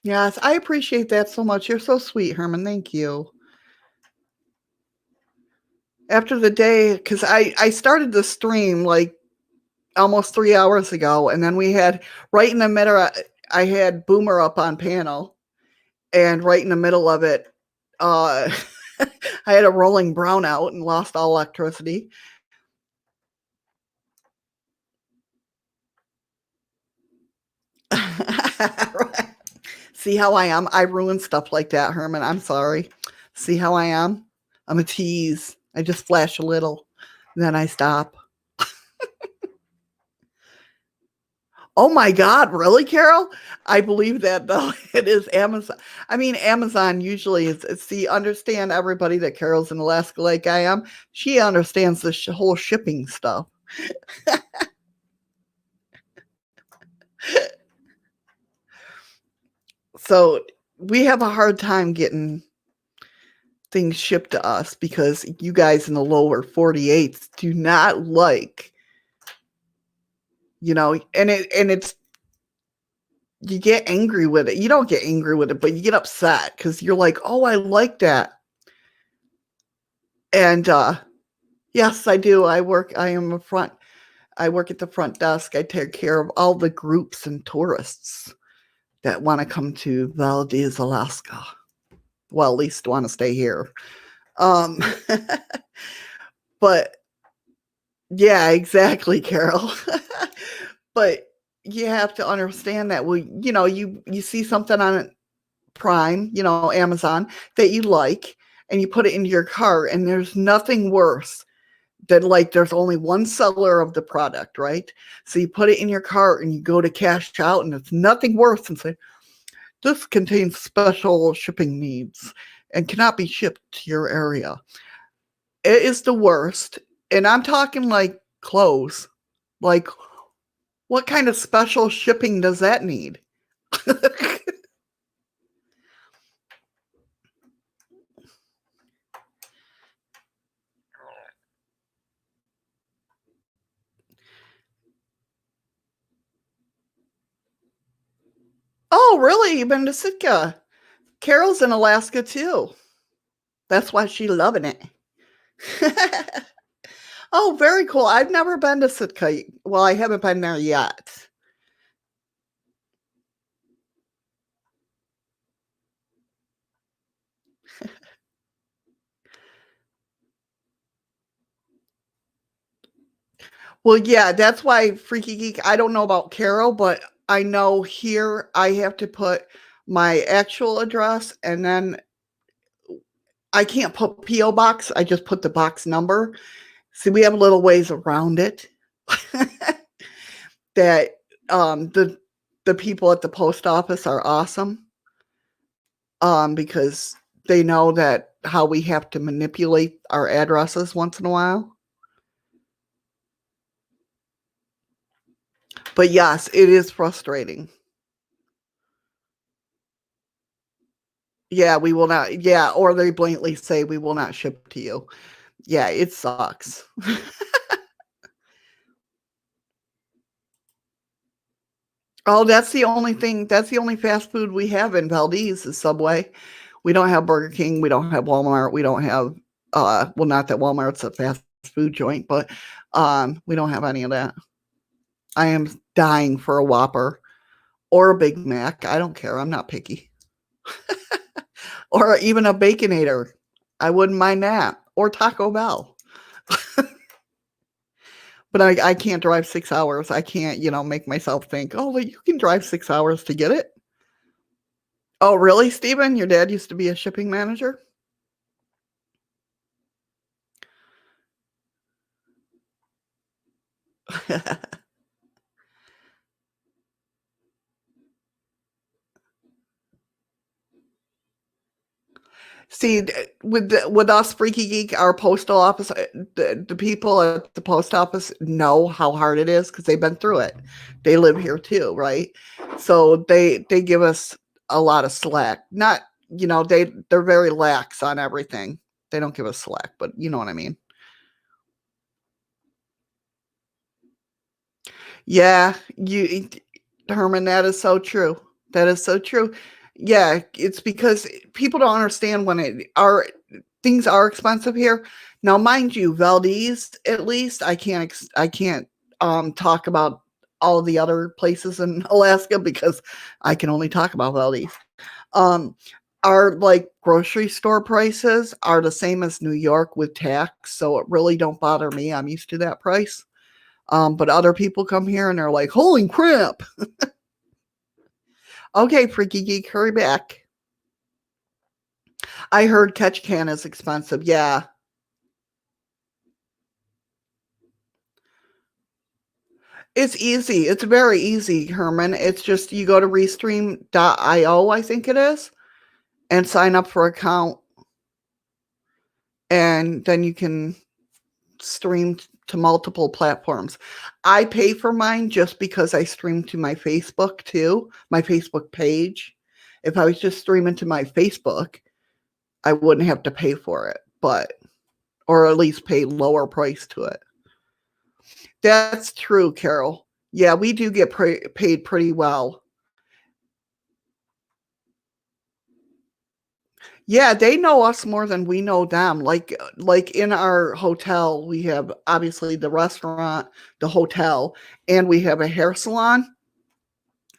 Yes, I appreciate that so much. You're so sweet, Herman. Thank you. After the day, because I started the stream like almost 3 hours ago, and then we had right in the middle, I had Boomer up on panel, and right in the middle of it, uh, I had a rolling brownout and lost all electricity. Right. See how I am? I ruin stuff like that, Herman. I'm sorry. See how I am? I'm a tease. I just flash a little, then I stop. Oh my God, really, Carol? I believe that though. It is Amazon. I mean, Amazon usually is, see, understand everybody that Carol's in Alaska like I am. She understands the whole shipping stuff. So we have a hard time getting things shipped to us because you guys in the lower 48s do not like, and it's you get angry with it. You don't get angry with it, but you get upset because you're like, oh, I like that. And yes, I do. I work at the front desk. I take care of all the groups and tourists that want to come to Valdez, Alaska. Well, at least want to stay here. Um, but yeah, exactly, Carol. But you have to understand that you see something on Prime, Amazon that you like, and you put it into your cart, and there's nothing worse than like there's only one seller of the product, right? So you put it in your cart and you go to cash out, and it's nothing worse than say, this contains special shipping needs and cannot be shipped to your area. It is the worst. And I'm talking like clothes. Like, what kind of special shipping does that need? Oh, really? You've been to Sitka? Carol's in Alaska too. That's why she's loving it. Oh, very cool. I've never been to Sitka. Well, I haven't been there yet. Well, yeah, that's why Freaky Geek. I don't know about Carol, but I know here I have to put my actual address, and then I can't put P.O. box. I just put the box number. See, we have a little ways around it. That the people at the post office are awesome, because they know that how we have to manipulate our addresses once in a while. But yes, it is frustrating. Yeah, we will not. Yeah, or they blatantly say we will not ship to you. Yeah, it sucks. Oh, that's the only thing. That's the only fast food we have in Valdez is Subway. We don't have Burger King. We don't have Walmart. We don't have, well, not that Walmart's a fast food joint, but we don't have any of that. I am dying for a Whopper or a Big Mac. I don't care. I'm not picky. Or even a Baconator. I wouldn't mind that. Or Taco Bell. But I can't drive 6 hours. I can't, make myself think, oh, well, you can drive 6 hours to get it. Oh, really, Steven? Your dad used to be a shipping manager? See, with us, Freaky Geek, our postal office, the people at the post office know how hard it is because they've been through it. They live here too, right? So they give us a lot of slack. Not, they're very lax on everything. They don't give us slack, but you know what I mean. Yeah, Herman, that is so true. That is so true. Yeah, it's because people don't understand when things are expensive here. Now, mind you, Valdez, at least I can't talk about all the other places in Alaska because I can only talk about all these. Um, our like grocery store prices are the same as New York with tax, so it really don't bother me. I'm used to that price. But other people come here and they're like, "Holy crap!" Okay, freaky geek, hurry back. I heard catch can is expensive. Yeah, it's easy. It's very easy, Herman. It's just you go to restream.io, I think it is, and sign up for an account, and then you can stream to multiple platforms. I pay for mine just because I stream to my Facebook too, my Facebook page. If I was just streaming to my Facebook, I wouldn't have to pay for it, but or at least pay lower price to it. That's true, Carol. Yeah, we do get paid pretty well. Yeah, they know us more than we know them. Like in our hotel, we have obviously the restaurant, the hotel, and we have a hair salon.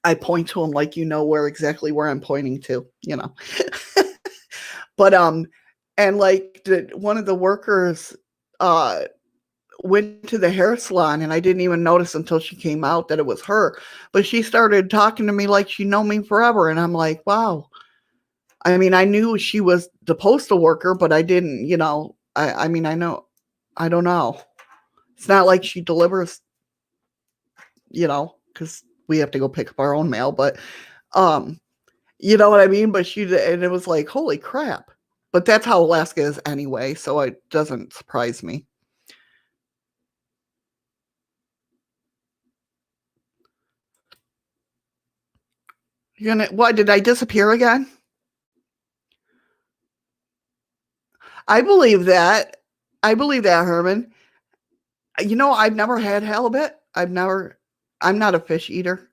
I point to them like you know where exactly where I'm pointing to, you know. But and like one of the workers uh went to the hair salon and I didn't even notice until she came out that it was her. But she started talking to me like she know me forever and I'm like, "Wow." I mean, I knew she was the postal worker, but I didn't, you know, I mean, I don't know. It's not like she delivers, you know, cuz we have to go pick up our own mail, but um you know what I mean? But she and it was like, "Holy crap." But that's how Alaska is anyway, so it doesn't surprise me. You're gonna what? Did I disappear again? I believe that. I believe that, Herman. You know, I've never had halibut. I'm not a fish eater.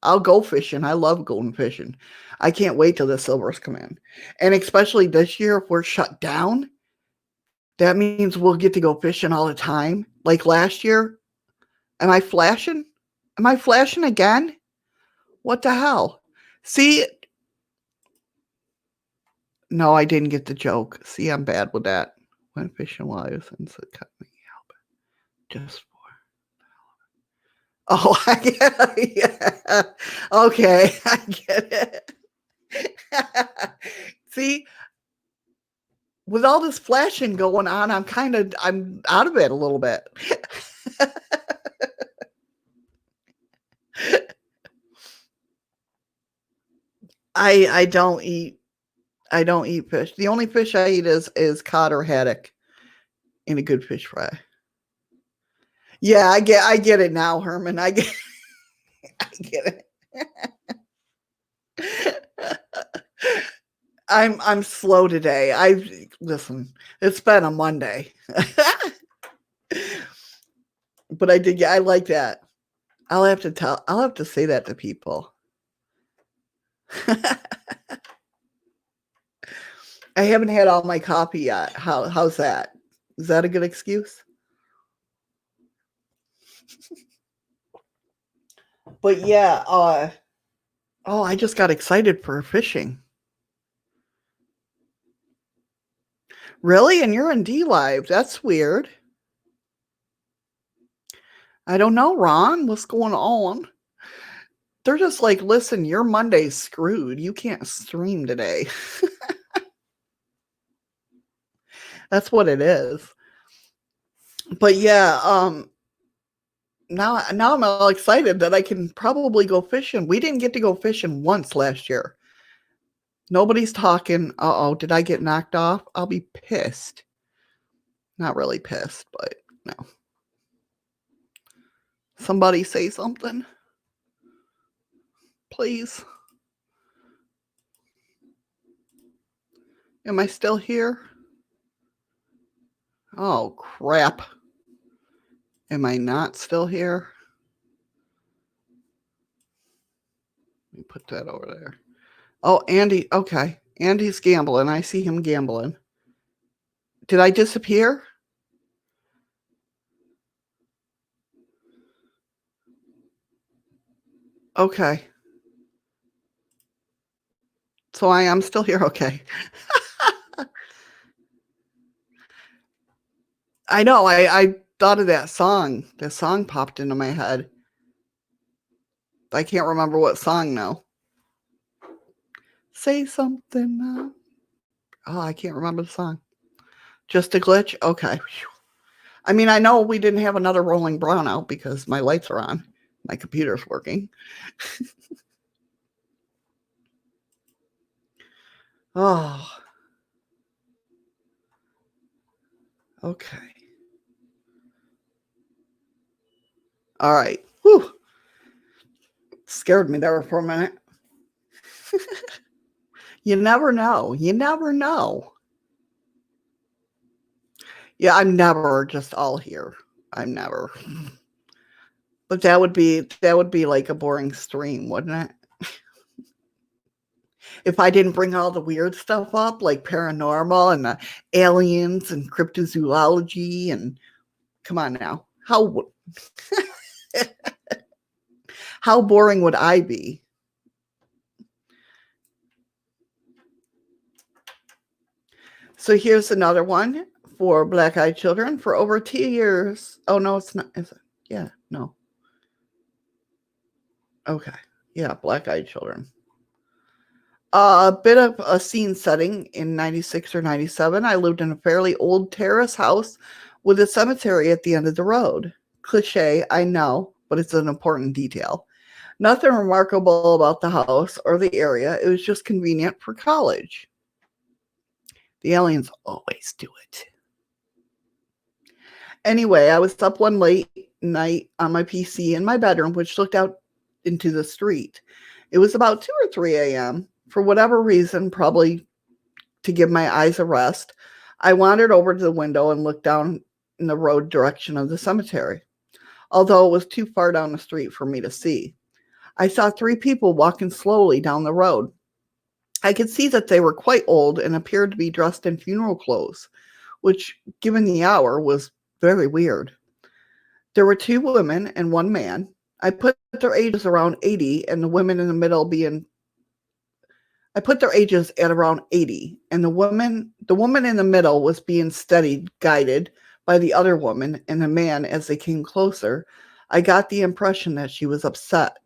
I'll go fishing. I love going fishing. I can't wait till the silvers come in. And especially this year, if we're shut down, that means we'll get to go fishing all the time. Like last year, am I flashing? Am I flashing again? What the hell? See, no, I didn't get the joke. See, I'm bad with that. Went fishing while I was in so cut me just for. Oh, I get it. Yeah. Okay, I get it. See, with all this flashing going on, I'm out of it a little bit. I don't eat I don't eat fish. The only fish I eat is cod or haddock in a good fish fry. Yeah, I get it now, Herman. I get it. I'm slow today. I listen. It's been a Monday, but I did. Yeah, I like that. I'll have to say that to people. I haven't had all my coffee yet. How's that? Is that a good excuse? But yeah, oh, I just got excited for fishing. Really? And you're in D Live. That's weird. I don't know, Ron. What's going on? They're just like, listen, your Monday's screwed. You can't stream today. That's what it is. But yeah, now I'm all excited that I can probably go fishing. We didn't get to go fishing once last year. Nobody's talking. Uh-oh, did I get knocked off? I'll be pissed. Not really pissed, but no. Somebody say something, please. Am I still here? Oh, crap. Am I not still here? Let me put that over there. Oh, Andy. Okay. Andy's gambling. I see him gambling. Did I disappear? Okay. So I am still here, okay. I know, I thought of that song. The song popped into my head. I can't remember what song now. Say something now. Oh, I can't remember the song. Just a glitch? Okay. I mean, I know we didn't have another rolling brownout because my lights are on. My computer's working. Oh, okay. All right. Whew. Scared me there for a minute. You never know. You never know. Yeah, I'm never just all here. I'm never. But that would be like a boring stream, wouldn't it? If I didn't bring all the weird stuff up, like paranormal and the aliens and cryptozoology and come on now. How boring would I be? So here's another one for Black Eyed Children for over 2 years. Oh no, it's not. Is it? Yeah, no. Okay. Yeah, Black Eyed Children. A bit of a scene setting in 96 or 97. I lived in a fairly old terrace house with a cemetery at the end of the road. Cliche, I know, but it's an important detail. Nothing remarkable about the house or the area. It was just convenient for college. The aliens always do it. Anyway, I was up one late night on my PC in my bedroom, which looked out into the street. It was about 2 or 3 a.m. For whatever reason, probably to give my eyes a rest, I wandered over to the window and looked down in the road direction of the cemetery, although it was too far down the street for me to see. I saw 3 people walking slowly down the road. I could see that they were quite old and appeared to be dressed in funeral clothes, which, given the hour, was very weird. There were 2 women and 1 man. I put their ages around 80, and the women in the middle being I put their ages at around 80, and the woman in the middle was being steadied, guided by the other woman and the man as they came closer. I got the impression that she was upset.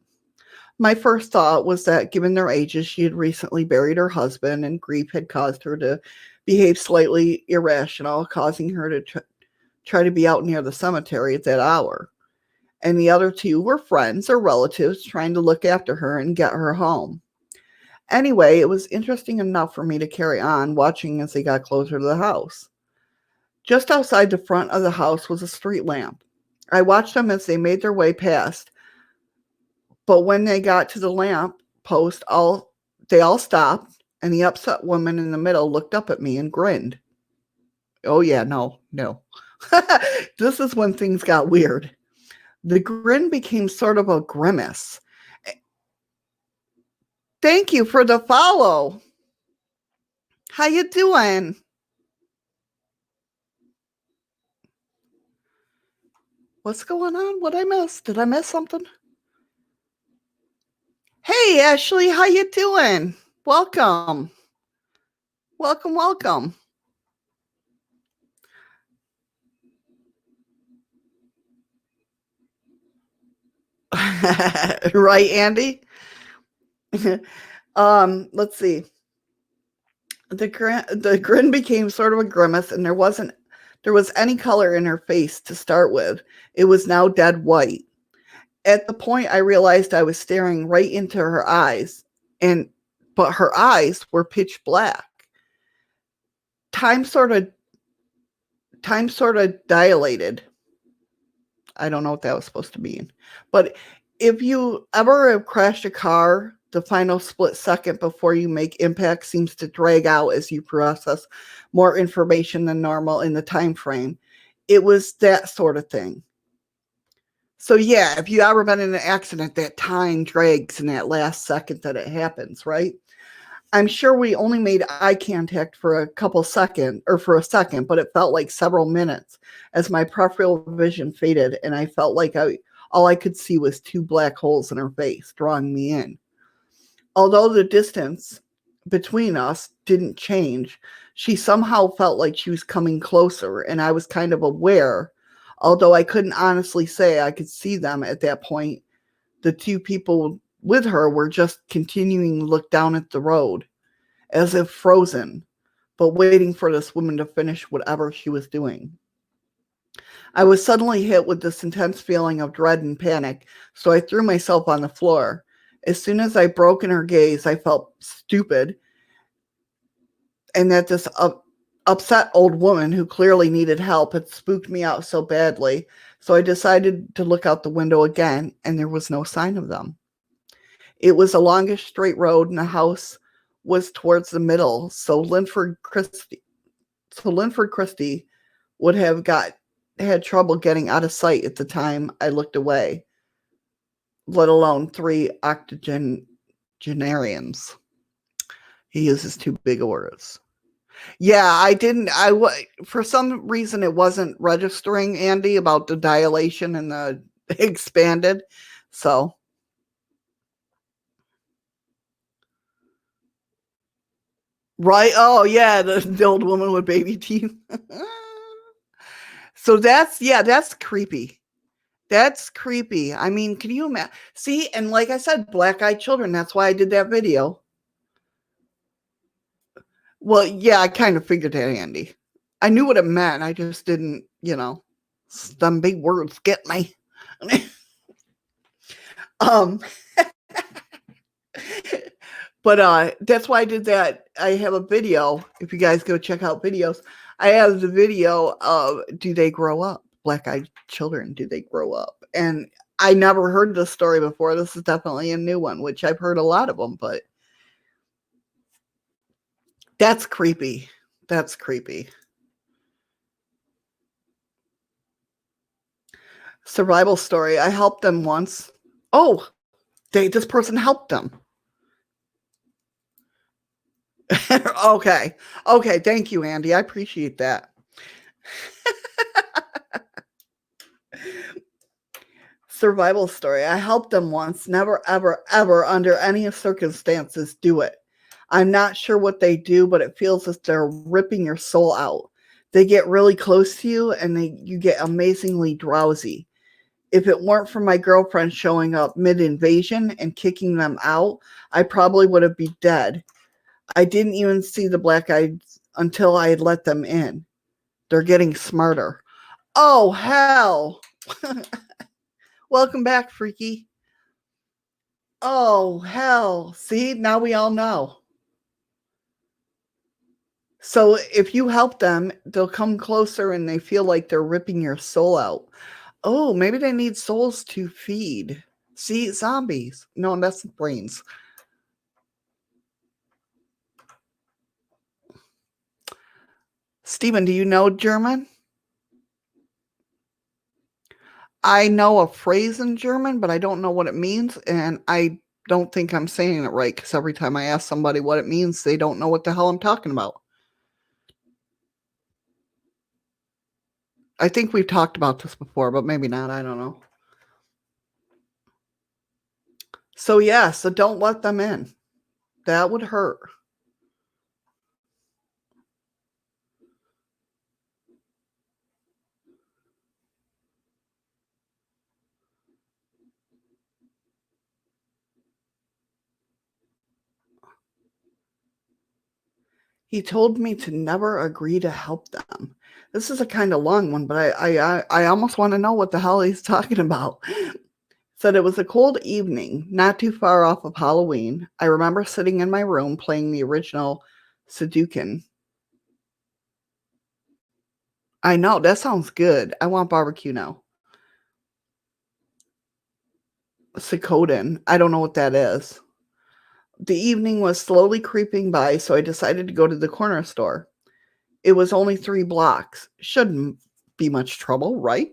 My first thought was that given their ages, she had recently buried her husband and grief had caused her to behave slightly irrational, causing her to try to be out near the cemetery at that hour. And the other 2 were friends or relatives trying to look after her and get her home. Anyway, it was interesting enough for me to carry on watching as they got closer to the house. Just outside the front of the house was a street lamp. I watched them as they made their way past, but when they got to the lamp post, they all stopped, and the upset woman in the middle looked up at me and grinned. Oh yeah, no, no. This is when things got weird. The grin became sort of a grimace. Thank you for the follow. How you doing? What's going on? What I miss? Did I miss something? Hey Ashley, how you doing? Welcome. Welcome, welcome. Right, Andy? Let's see. The grin became sort of a grimace, and there was any color in her face to start with. It was now dead white. At the point I realized I was staring right into her eyes, and but her eyes were pitch black. Time sort of time sort of dilated. I don't know what that was supposed to mean. But if you ever have crashed a car, the final split second before you make impact seems to drag out as you process more information than normal in the time frame. It was that sort of thing. So yeah, if you ever been in an accident, that time drags in that last second that it happens, right? I'm sure we only made eye contact for a second, but it felt like several minutes as my peripheral vision faded and I felt like I All I could see was two black holes in her face, drawing me in. Although the distance between us didn't change, she somehow felt like she was coming closer, and I was kind of aware, although I couldn't honestly say I could see them at that point. The two people with her were just continuing to look down at the road, as if frozen, but waiting for this woman to finish whatever she was doing. I was suddenly hit with this intense feeling of dread and panic, so I threw myself on the floor. As soon as I broke in her gaze, I felt stupid and that this upset old woman who clearly needed help had spooked me out so badly. So I decided to look out the window again, and there was no sign of them. It was the longest straight road, and the house was towards the middle. So Linford Christie would have had trouble getting out of sight at the time I looked away, let alone 3 octogenarians. He uses too big of words. Yeah, I didn't. For some reason it wasn't registering, Andy, about the dilation and the expanded. So right. Oh yeah, the old woman with baby teeth. So that's creepy. That's creepy. I mean, can you imagine? See, and like I said, black-eyed children. That's why I did that video. Well, yeah, I kind of figured that, Andy. I knew what it meant. I just didn't, some big words get me. um, but that's why I did that. I have a video. If you guys go check out videos, I have the video of do they grow up? Black-eyed children, do they grow up? And I never heard this story before. This is definitely a new one, which I've heard a lot of them, but that's creepy. That's creepy. Survival story. I helped them once. Oh, this person helped them. Okay. Okay. Thank you, Andy. I appreciate that. Survival story. I helped them once. Never, ever, ever, under any circumstances, do it. I'm not sure what they do, but it feels as they're ripping your soul out. They get really close to you and you get amazingly drowsy. If it weren't for my girlfriend showing up mid-invasion and kicking them out, I probably would have been dead. I didn't even see the black eyes until I had let them in. They're getting smarter. Oh, hell. Welcome back, Freaky. Oh, hell. See, now we all know. So if you help them, they'll come closer and they feel like they're ripping your soul out. Oh, maybe they need souls to feed. See, zombies. No, that's brains. Stephen, do you know German? I know a phrase in German, but I don't know what it means, and I don't think I'm saying it right because every time I ask somebody what it means, they don't know what the hell I'm talking about. I think we've talked about this before, but maybe not. I don't know. So, yeah, so don't let them in. That would hurt. He told me to never agree to help them. This is a kind of long one, but I almost want to know what the hell he's talking about. Said it was a cold evening, not too far off of Halloween. I remember sitting in my room playing the original Sudoku. I know, that sounds good. I want barbecue now. Suikoden. I don't know what that is. The evening was slowly creeping by, so I decided to go to the corner store. It was only 3 blocks. Shouldn't be much trouble, right?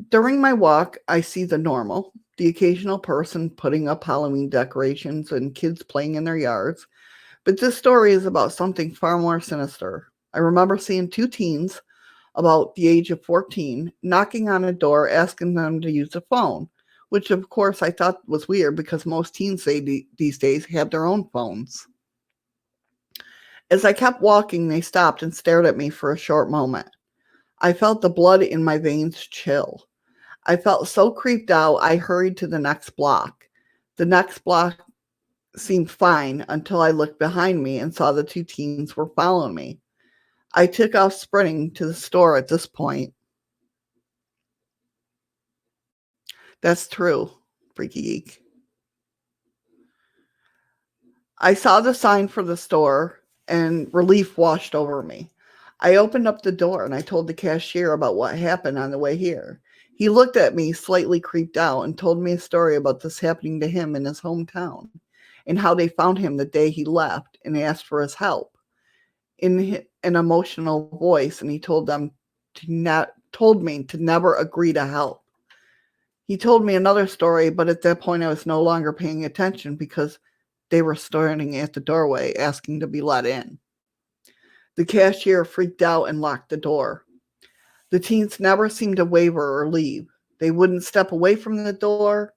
During my walk, I see the occasional person putting up Halloween decorations and kids playing in their yards. But this story is about something far more sinister. I remember seeing 2 teens, about the age of 14, knocking on a door asking them to use a phone, which of course I thought was weird because most teens these days have their own phones. As I kept walking, they stopped and stared at me for a short moment. I felt the blood in my veins chill. I felt so creeped out, I hurried to the next block. The next block seemed fine until I looked behind me and saw the two teens were following me. I took off sprinting to the store at this point. That's true, Freaky Geek. I saw the sign for the store and relief washed over me. I opened up the door and I told the cashier about what happened on the way here. He looked at me slightly creeped out and told me a story about this happening to him in his hometown and how they found him the day he left and asked for his help in an emotional voice, and he told me to never agree to help. He told me another story, but at that point I was no longer paying attention because they were standing at the doorway asking to be let in. The cashier freaked out and locked the door. The teens never seemed to waver or leave. They wouldn't step away from the door,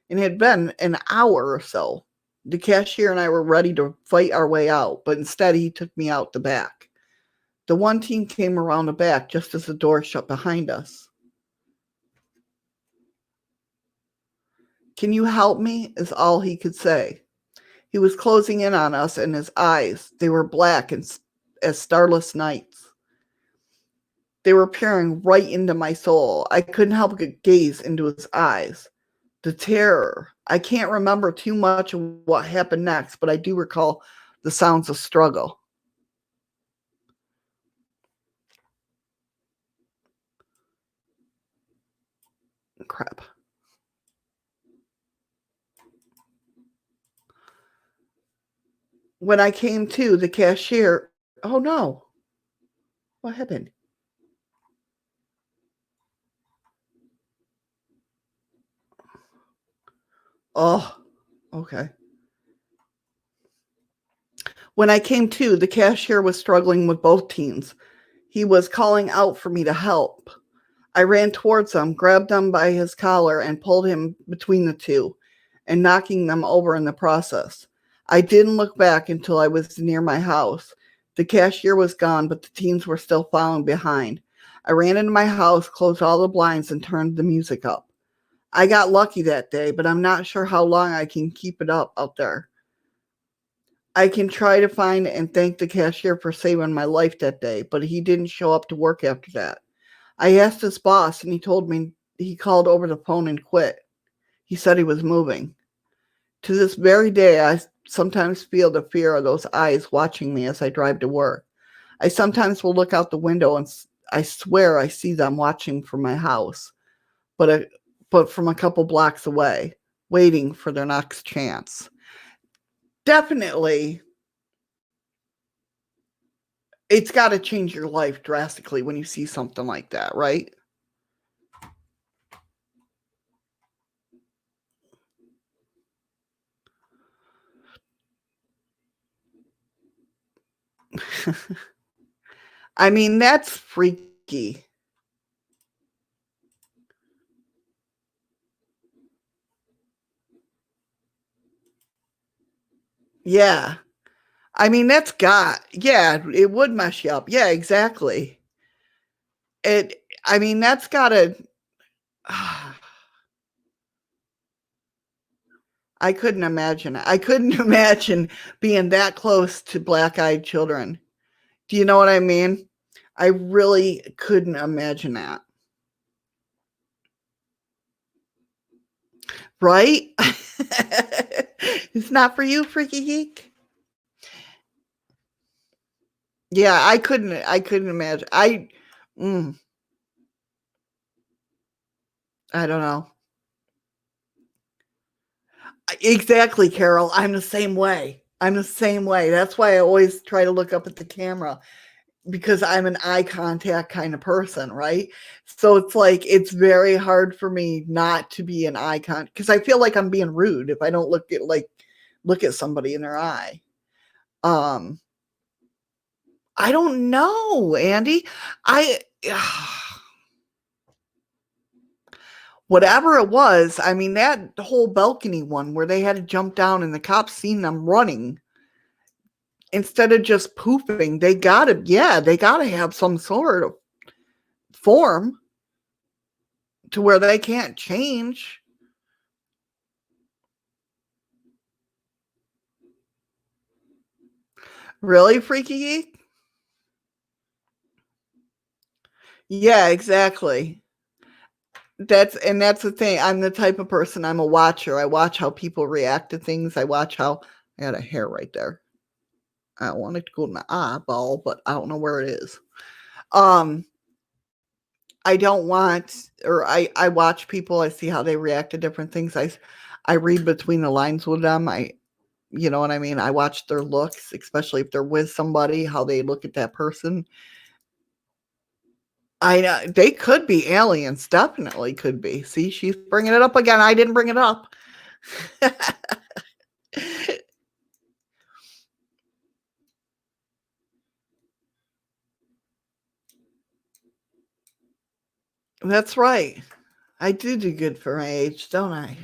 and it had been an hour or so. The cashier and I were ready to fight our way out, but instead he took me out the back. The one teen came around the back just as the door shut behind us. "Can you help me?" is all he could say. He was closing in on us, and his eyes, they were black as starless nights. They were peering right into my soul. I couldn't help but gaze into his eyes. The terror. I can't remember too much of what happened next, but I do recall the sounds of struggle. Crap. When I came to, the cashier, oh no, what happened? Oh, okay. When I came to, the cashier was struggling with both teens. He was calling out for me to help. I ran towards him, grabbed him by his collar, and pulled him between the two, and knocking them over in the process. I didn't look back until I was near my house. The cashier was gone, but the teens were still following behind. I ran into my house, closed all the blinds, and turned the music up. I got lucky that day, but I'm not sure how long I can keep it up out there. I can try to find and thank the cashier for saving my life that day, but he didn't show up to work after that. I asked his boss, and he told me he called over the phone and quit. He said he was moving. To this very day, I sometimes feel the fear of those eyes watching me as I drive to work. I sometimes will look out the window and I swear I see them watching from my house, but from a couple blocks away, waiting for their next chance. Definitely, it's got to change your life drastically when you see something like that, right? I mean, that's freaky. Yeah. I mean, yeah, it would mess you up. Yeah, exactly. I mean, that's gotta, I couldn't imagine it. I couldn't imagine being that close to black-eyed children. Do you know what I mean? I really couldn't imagine that. Right? It's not for you, Freaky Geek? Yeah, I couldn't imagine. Mm, I don't know. Exactly, Carol. I'm the same way. I'm the same way. That's why I always try to look up at the camera because I'm an eye contact kind of person, right? So it's like it's very hard for me not to be an eye contact because I feel like I'm being rude if I don't look at somebody in their eye. Um, I don't know, Andy. I whatever it was, I mean, that whole balcony one where they had to jump down and the cops seen them running instead of just pooping, they gotta have some sort of form to where they can't change. Really, Freaky Geek? Yeah, exactly. That's the thing. I'm the type of person, I'm a watcher. I watch how people react to things. I watch how I got a hair right there. I don't want it to go in my eyeball, but I don't know where it is. Um, I don't want, or I watch people. I see how they react to different things. I read between the lines with them. You know what I mean. I watch their looks, especially if they're with somebody, how they look at that person. I know they could be aliens. Definitely could be. See, she's bringing it up again. I didn't bring it up. That's right. I do good for my age, don't I?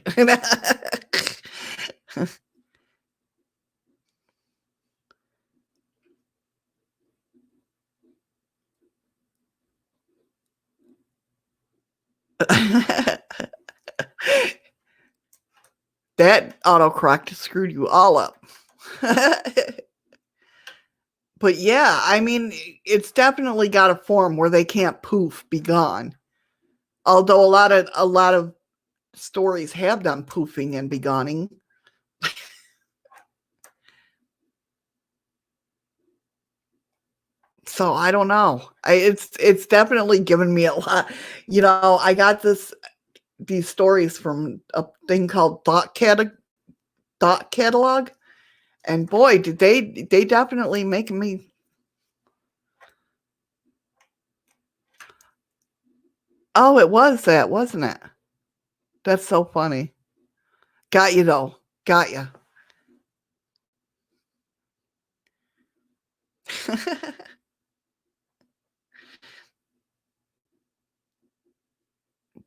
That autocorrect screwed you all up. But yeah, I mean, it's definitely got a form where they can't poof, be gone. Although a lot of stories have them poofing and be goning. So I don't know. It's definitely given me a lot. I got these stories from a thing called Thought Catalog, and boy, did they definitely make me. Oh, it was that, wasn't it? That's so funny. Got you though. Got you.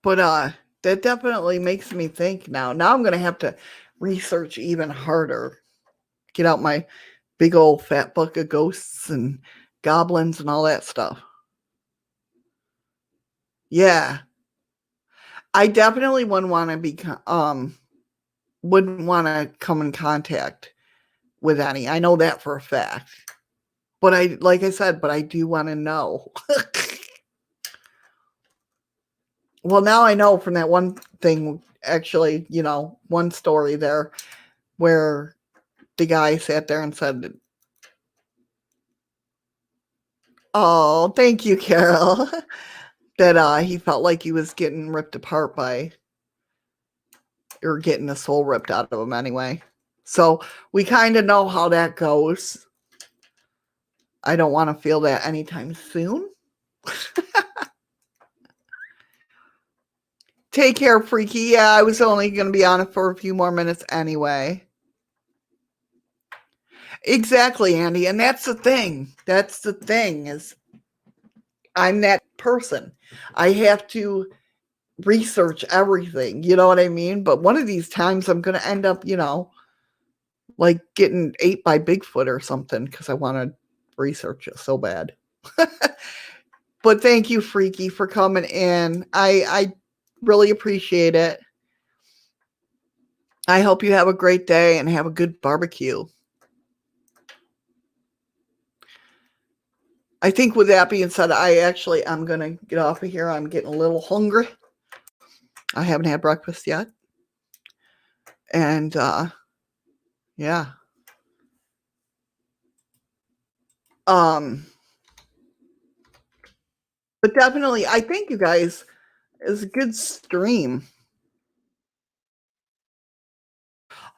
But that definitely makes me think now. Now I'm gonna have to research even harder. Get out my big old fat book of ghosts and goblins and all that stuff. Yeah. I definitely wouldn't want to come in contact with any. I know that for a fact. But like I said, but I do want to know. Well, now I know from that one thing, actually, one story there where the guy sat there and said, "Oh, thank you, Carol," that he felt like he was getting ripped apart by, or getting the soul ripped out of him anyway. So we kind of know how that goes. I don't want to feel that anytime soon. Take care, Freaky. Yeah, I was only going to be on it for a few more minutes anyway. Exactly, Andy. And that's the thing. That's the thing is I'm that person. I have to research everything. You know what I mean? But one of these times I'm going to end up, like getting ate by Bigfoot or something because I want to research it so bad. But thank you, Freaky, for coming in. I really appreciate it. I hope you have a great day and have a good barbecue. I think with that being said, I'm going to get off of here. I'm getting a little hungry. I haven't had breakfast yet. And yeah. Um but definitely I think you guys is a good stream.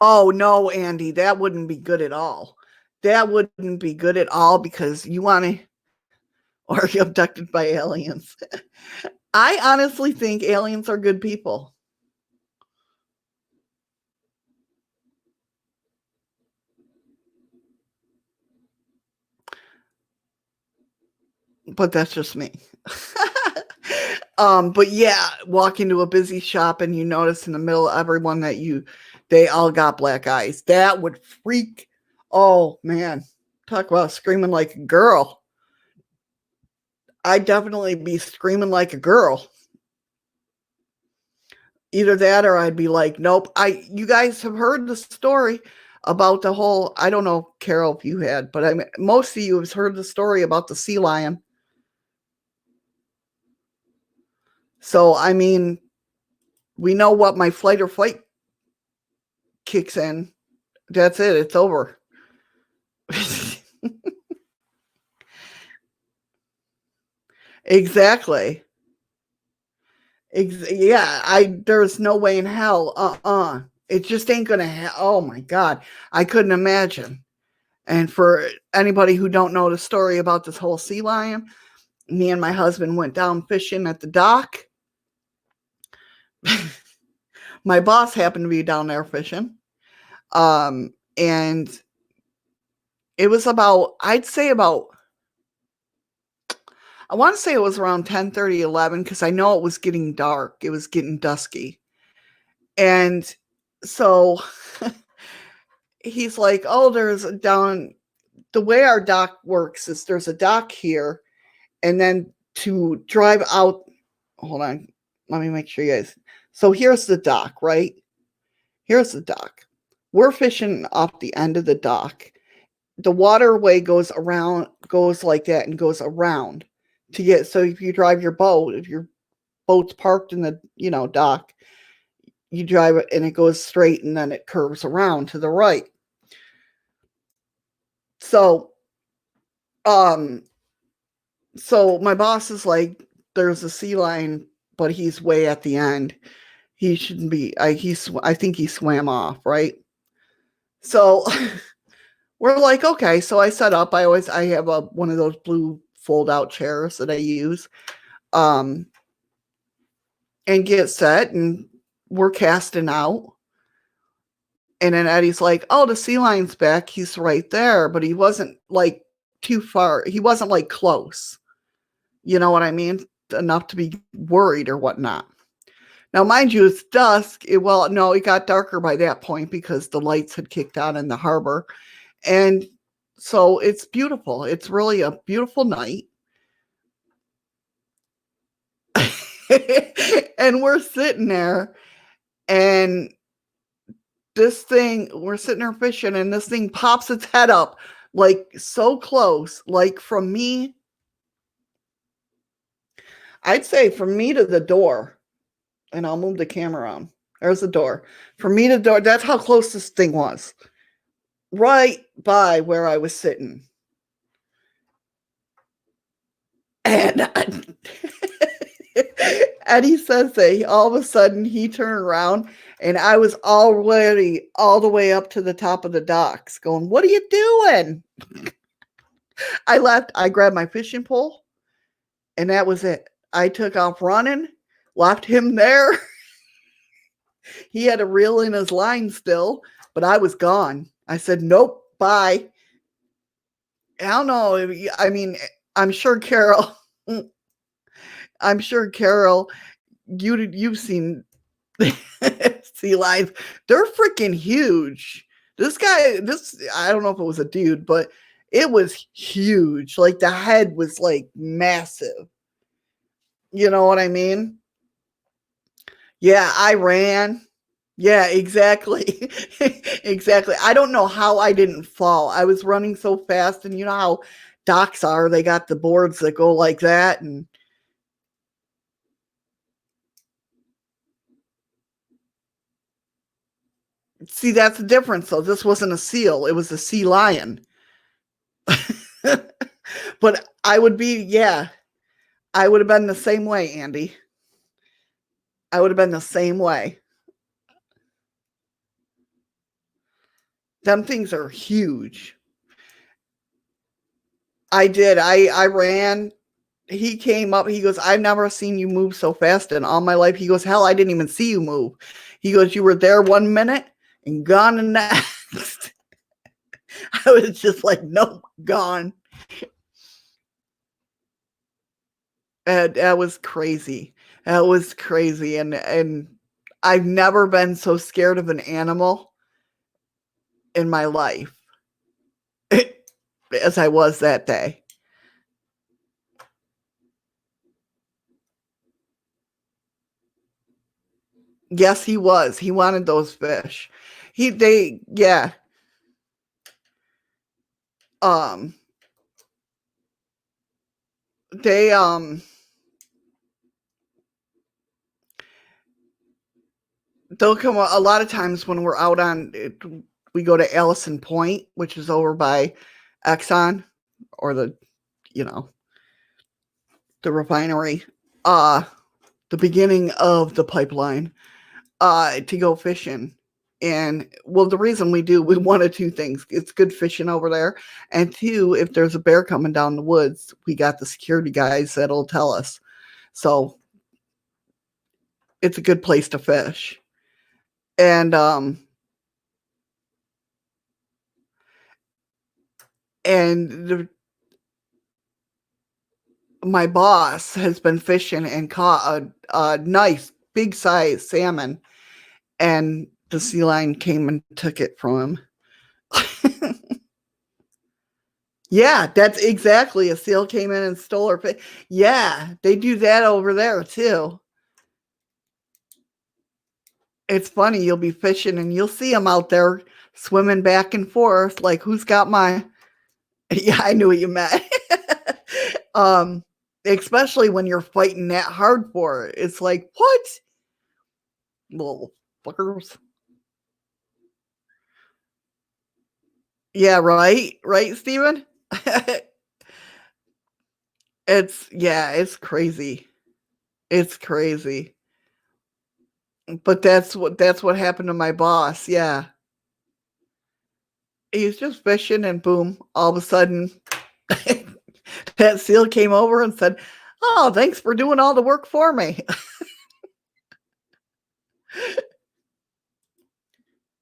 Oh no, Andy, that wouldn't be good at all. That wouldn't be good at all because you want to or you're abducted by aliens. I honestly think aliens are good people. but that's just me. But yeah, walk into a busy shop and you notice in the middle of everyone that they all got black eyes. That would freak. Oh man, talk about screaming like a girl. I'd definitely be screaming like a girl. Either that or I'd be like, nope. You guys have heard the story about the whole, I don't know, Carol, if you had, but I mean, most of you have heard the story about the sea lion. So, I mean, we know what my flight or fight kicks in. That's it. It's over. Exactly. There's no way in hell. It just ain't gonna oh my God. I couldn't imagine. And for anybody who don't know the story about this whole sea lion, me and my husband went down fishing at the dock. My boss happened to be down there fishing. And it was about, I want to say it was around 10:30, 11, because I know it was getting dark. It was getting dusky. And so he's like, oh, the way our dock works is there's a dock here. And then to drive out, hold on, let me make sure you guys. So here's the dock, right? Here's the dock. We're fishing off the end of the dock. The waterway goes like that and goes around to get, so if you drive your boat, if your boat's parked in the, dock, you drive it and it goes straight and then it curves around to the right. So, so my boss is like, there's a sea lion, but he's way at the end. He shouldn't be. I think he swam off, right? So we're like, okay. So I set up. I have one of those blue fold out chairs that I use, and get set, and we're casting out. And then Eddie's like, oh, the sea lion's back. He's right there, but he wasn't like too far. He wasn't like close. You know what I mean? Enough to be worried or whatnot. Now, mind you, it's dusk. It got darker by that point because the lights had kicked on in the harbor. And so it's beautiful. It's really a beautiful night. And we're sitting there, and we're sitting there fishing, and this thing pops its head up like so close, like from me. I'd say from me to the door, and I'll move the camera on. There's the door. From me to the door, that's how close this thing was. Right by where I was sitting. And Eddie says that all of a sudden he turned around and I was already all the way up to the top of the docks going, what are you doing? I left. I grabbed my fishing pole and that was it. I took off running, left him there. He had a reel in his line still, but I was gone. I said, nope, bye. I don't know. I mean, I'm sure Carol, you've seen sea lions. They're freaking huge. I don't know if it was a dude, but it was huge. Like the head was like massive. You know what I mean? Yeah, I ran. Yeah, exactly. Exactly. I don't know how I didn't fall. I was running so fast, and you know how docks are. They got the boards that go like that, and see, that's the difference. So this wasn't a seal; it was a sea lion. But I would have been the same way, Andy. I would have been the same way. Them things are huge. I did. I ran. He came up. He goes, I've never seen you move so fast in all my life. He goes, hell, I didn't even see you move. He goes, you were there 1 minute and gone the next. I was just like, nope, gone. That was crazy. That was crazy, and I've never been so scared of an animal in my life as I was that day. Yes, he was. He wanted those fish. He they yeah. Um they they'll come a lot of times when we're out on it, we go to Allison Point, which is over by Exxon or you know, the refinery. Uh the beginning of the pipeline to go fishing. And well, the reason we do, we one of two things. It's good fishing over there. And two, if there's a bear coming down the woods, we got the security guys that'll tell us. So it's a good place to fish. And and the, my boss has been fishing and caught a nice big size salmon, and the sea lion came and took it from him. Yeah, that's exactly, a seal came in and stole her fish. Yeah, they do that over there too. It's funny, you'll be fishing and you'll see them out there swimming back and forth like, "Who's got my" Yeah, I knew what you meant. Um, especially when you're fighting that hard for it. It's like, "What? Little fuckers." Yeah, right? Right, Steven? It's crazy. It's crazy. But that's what happened to my boss, yeah. He's just fishing and boom, all of a sudden that seal came over and said, "Oh, thanks for doing all the work for me."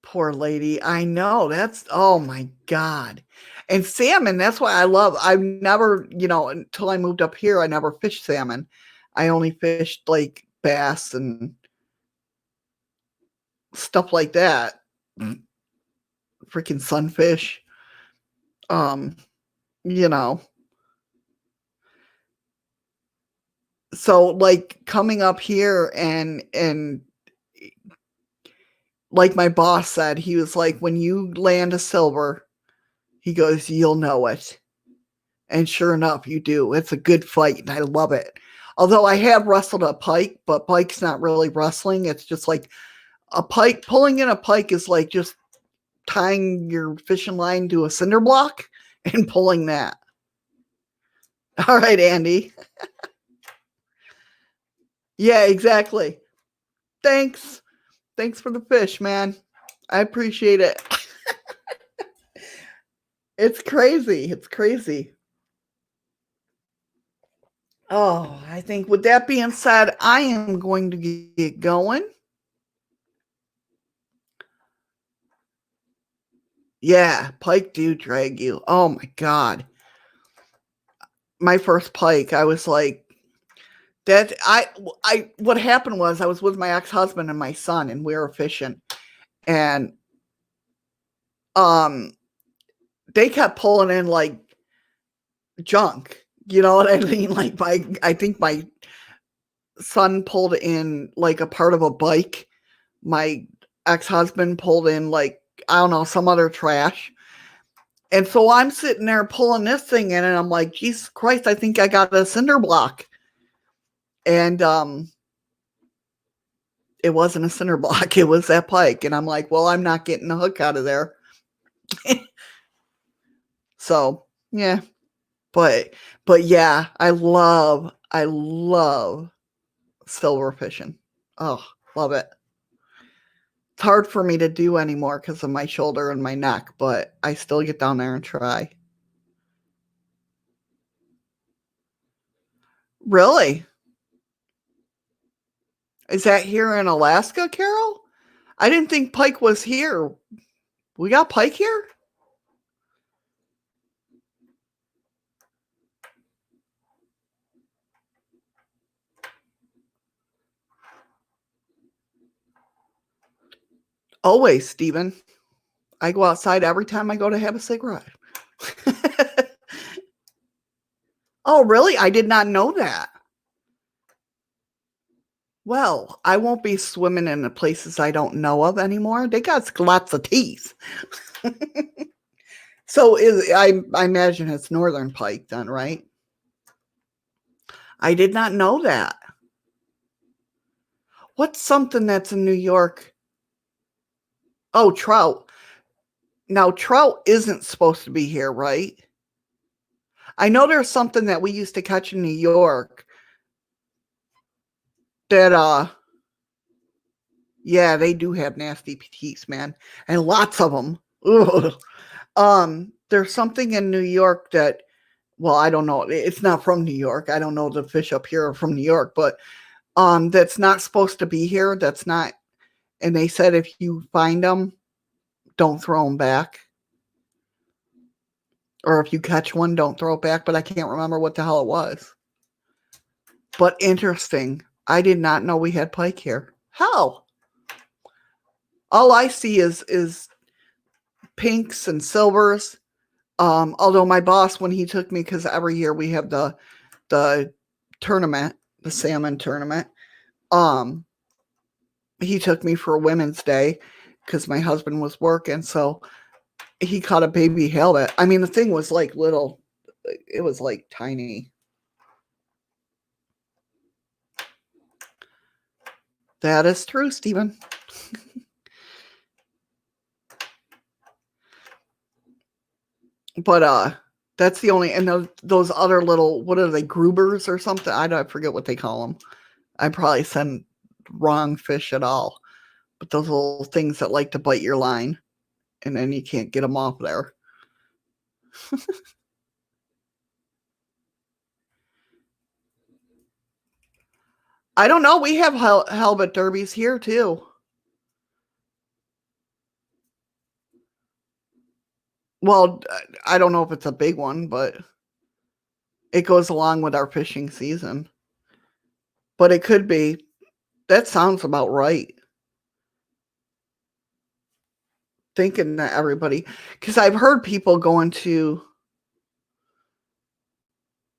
Poor lady. I know. That's oh my god. And salmon, that's why I've never, until I moved up here, I never fished salmon. I only fished like bass and stuff like that. Mm. Freaking sunfish. Um, you know. So like coming up here and like my boss said, he was like, when you land a silver, he goes, you'll know it. And sure enough, you do. It's a good fight, and I love it. Although I have wrestled a pike, but pike's not really wrestling. It's just like a pike. Pulling in a pike is like just tying your fishing line to a cinder block and pulling that. All right, Andy. Yeah, exactly. Thanks. Thanks for the fish, man. I appreciate it. It's crazy. It's crazy. Oh, I think with that being said, I am going to get going. Yeah, pike do drag you. Oh my god. My first pike, I was like that I what happened was I was with my ex-husband and my son and we were fishing and um they kept pulling in like junk. You know what I mean? Like I think my son pulled in like a part of a bike. My ex-husband pulled in like I don't know, some other trash. And so I'm sitting there pulling this thing in and I'm like, Jesus Christ, I think I got a cinder block. And it wasn't a cinder block, it was that pike. And I'm like, well, I'm not getting the hook out of there. So yeah. But yeah, I love silver fishing. Oh, love it. It's hard for me to do anymore because of my shoulder and my neck, but I still get down there and try. Really? Is that here in Alaska, Carol? I didn't think pike was here. We got pike here? Always, Stephen. I go outside every time I go to have a cigarette. Oh, really? I did not know that. Well, I won't be swimming in the places I don't know of anymore. They got lots of teeth. So I imagine it's northern pike then, right? I did not know that. What's something that's in New York? Oh, trout. Now, trout isn't supposed to be here, right? I know there's something that we used to catch in New York that, yeah, they do have nasty teeth, man, and lots of them. Ugh. There's something in New York that, well, I don't know. It's not from New York. I don't know the fish up here are from New York, but that's not supposed to be here. That's not. And they said if you find them, don't throw them back. Or if you catch one, don't throw it back. But I can't remember what the hell it was. But interesting. I did not know we had pike here. How? All I see is pinks and silvers. Although my boss, when he took me, because every year we have the tournament, the salmon tournament. Um, he took me for Women's Day because my husband was working, so he caught a baby halibut. I mean, the thing was like little. It was like tiny. That is true, Stephen. But that's the only, and those other little, what are they, Grubers or something? I forget what they call them. I probably send wrong fish at all. But those little things that like to bite your line, and then you can't get them off there. I don't know. We have halibut derbies here too. Well, I don't know if it's a big one, but it goes along with our fishing season. But it could be. That sounds about right. Thinking that everybody, because I've heard people going to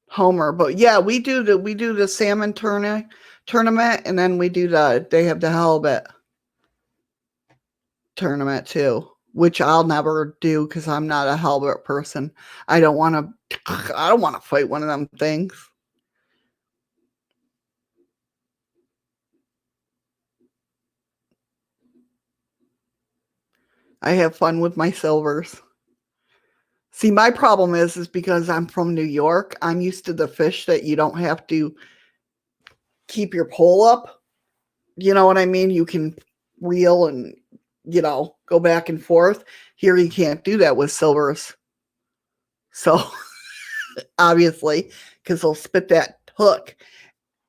Homer, but yeah, we do the salmon tournament, and then they have the halibut tournament too, which I'll never do because I'm not a halibut person. I don't want to. I don't want to fight one of them things. I have fun with my silvers. See, my problem is because I'm from New York. I'm used to the fish that you don't have to keep your pole up. You know what I mean? You can reel and go back and forth. Here you can't do that with silvers. So obviously, because they'll spit that hook,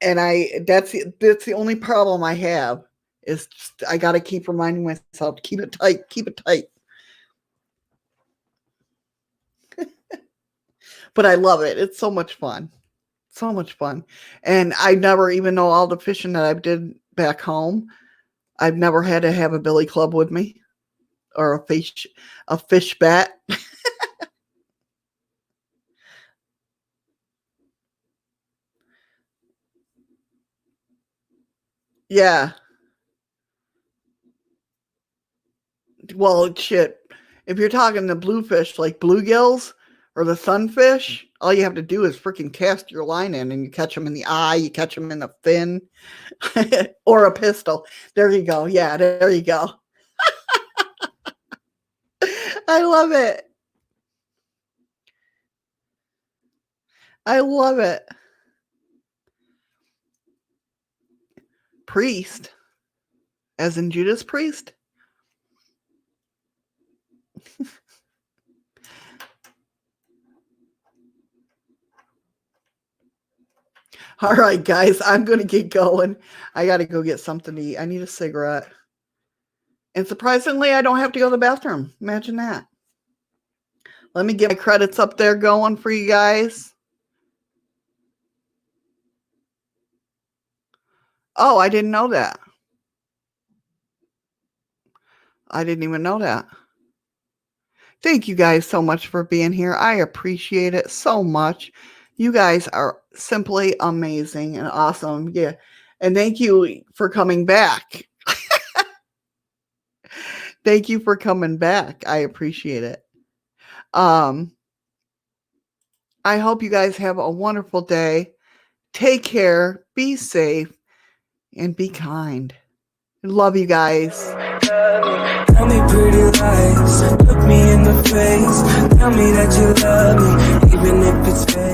and that's the only problem I have is just, I got to keep reminding myself, keep it tight, keep it tight. But I love it. It's so much fun. So much fun. And I never, even know all the fishing that I've did back home, I've never had to have a billy club with me or a fish bat. Yeah. Well, shit. If you're talking the bluefish like bluegills or the sunfish, all you have to do is freaking cast your line in and you catch them in the eye, you catch them in the fin or a pistol. There you go. Yeah, there you go. I love it. I love it. Priest, as in Judas Priest. All right, guys, I'm going to get going. I got to go get something to eat. I need a cigarette. And surprisingly, I don't have to go to the bathroom. Imagine that. Let me get my credits up there going for you guys. Oh, I didn't know that. I didn't even know that. Thank you guys so much for being here. I appreciate it so much. You guys are simply amazing and awesome. Yeah. And thank you for coming back. Thank you for coming back. I appreciate it. I hope you guys have a wonderful day. Take care, be safe, and be kind. Love you guys. Tell me pretty lies, look me in the face. Tell me that you love me, even if it's fake.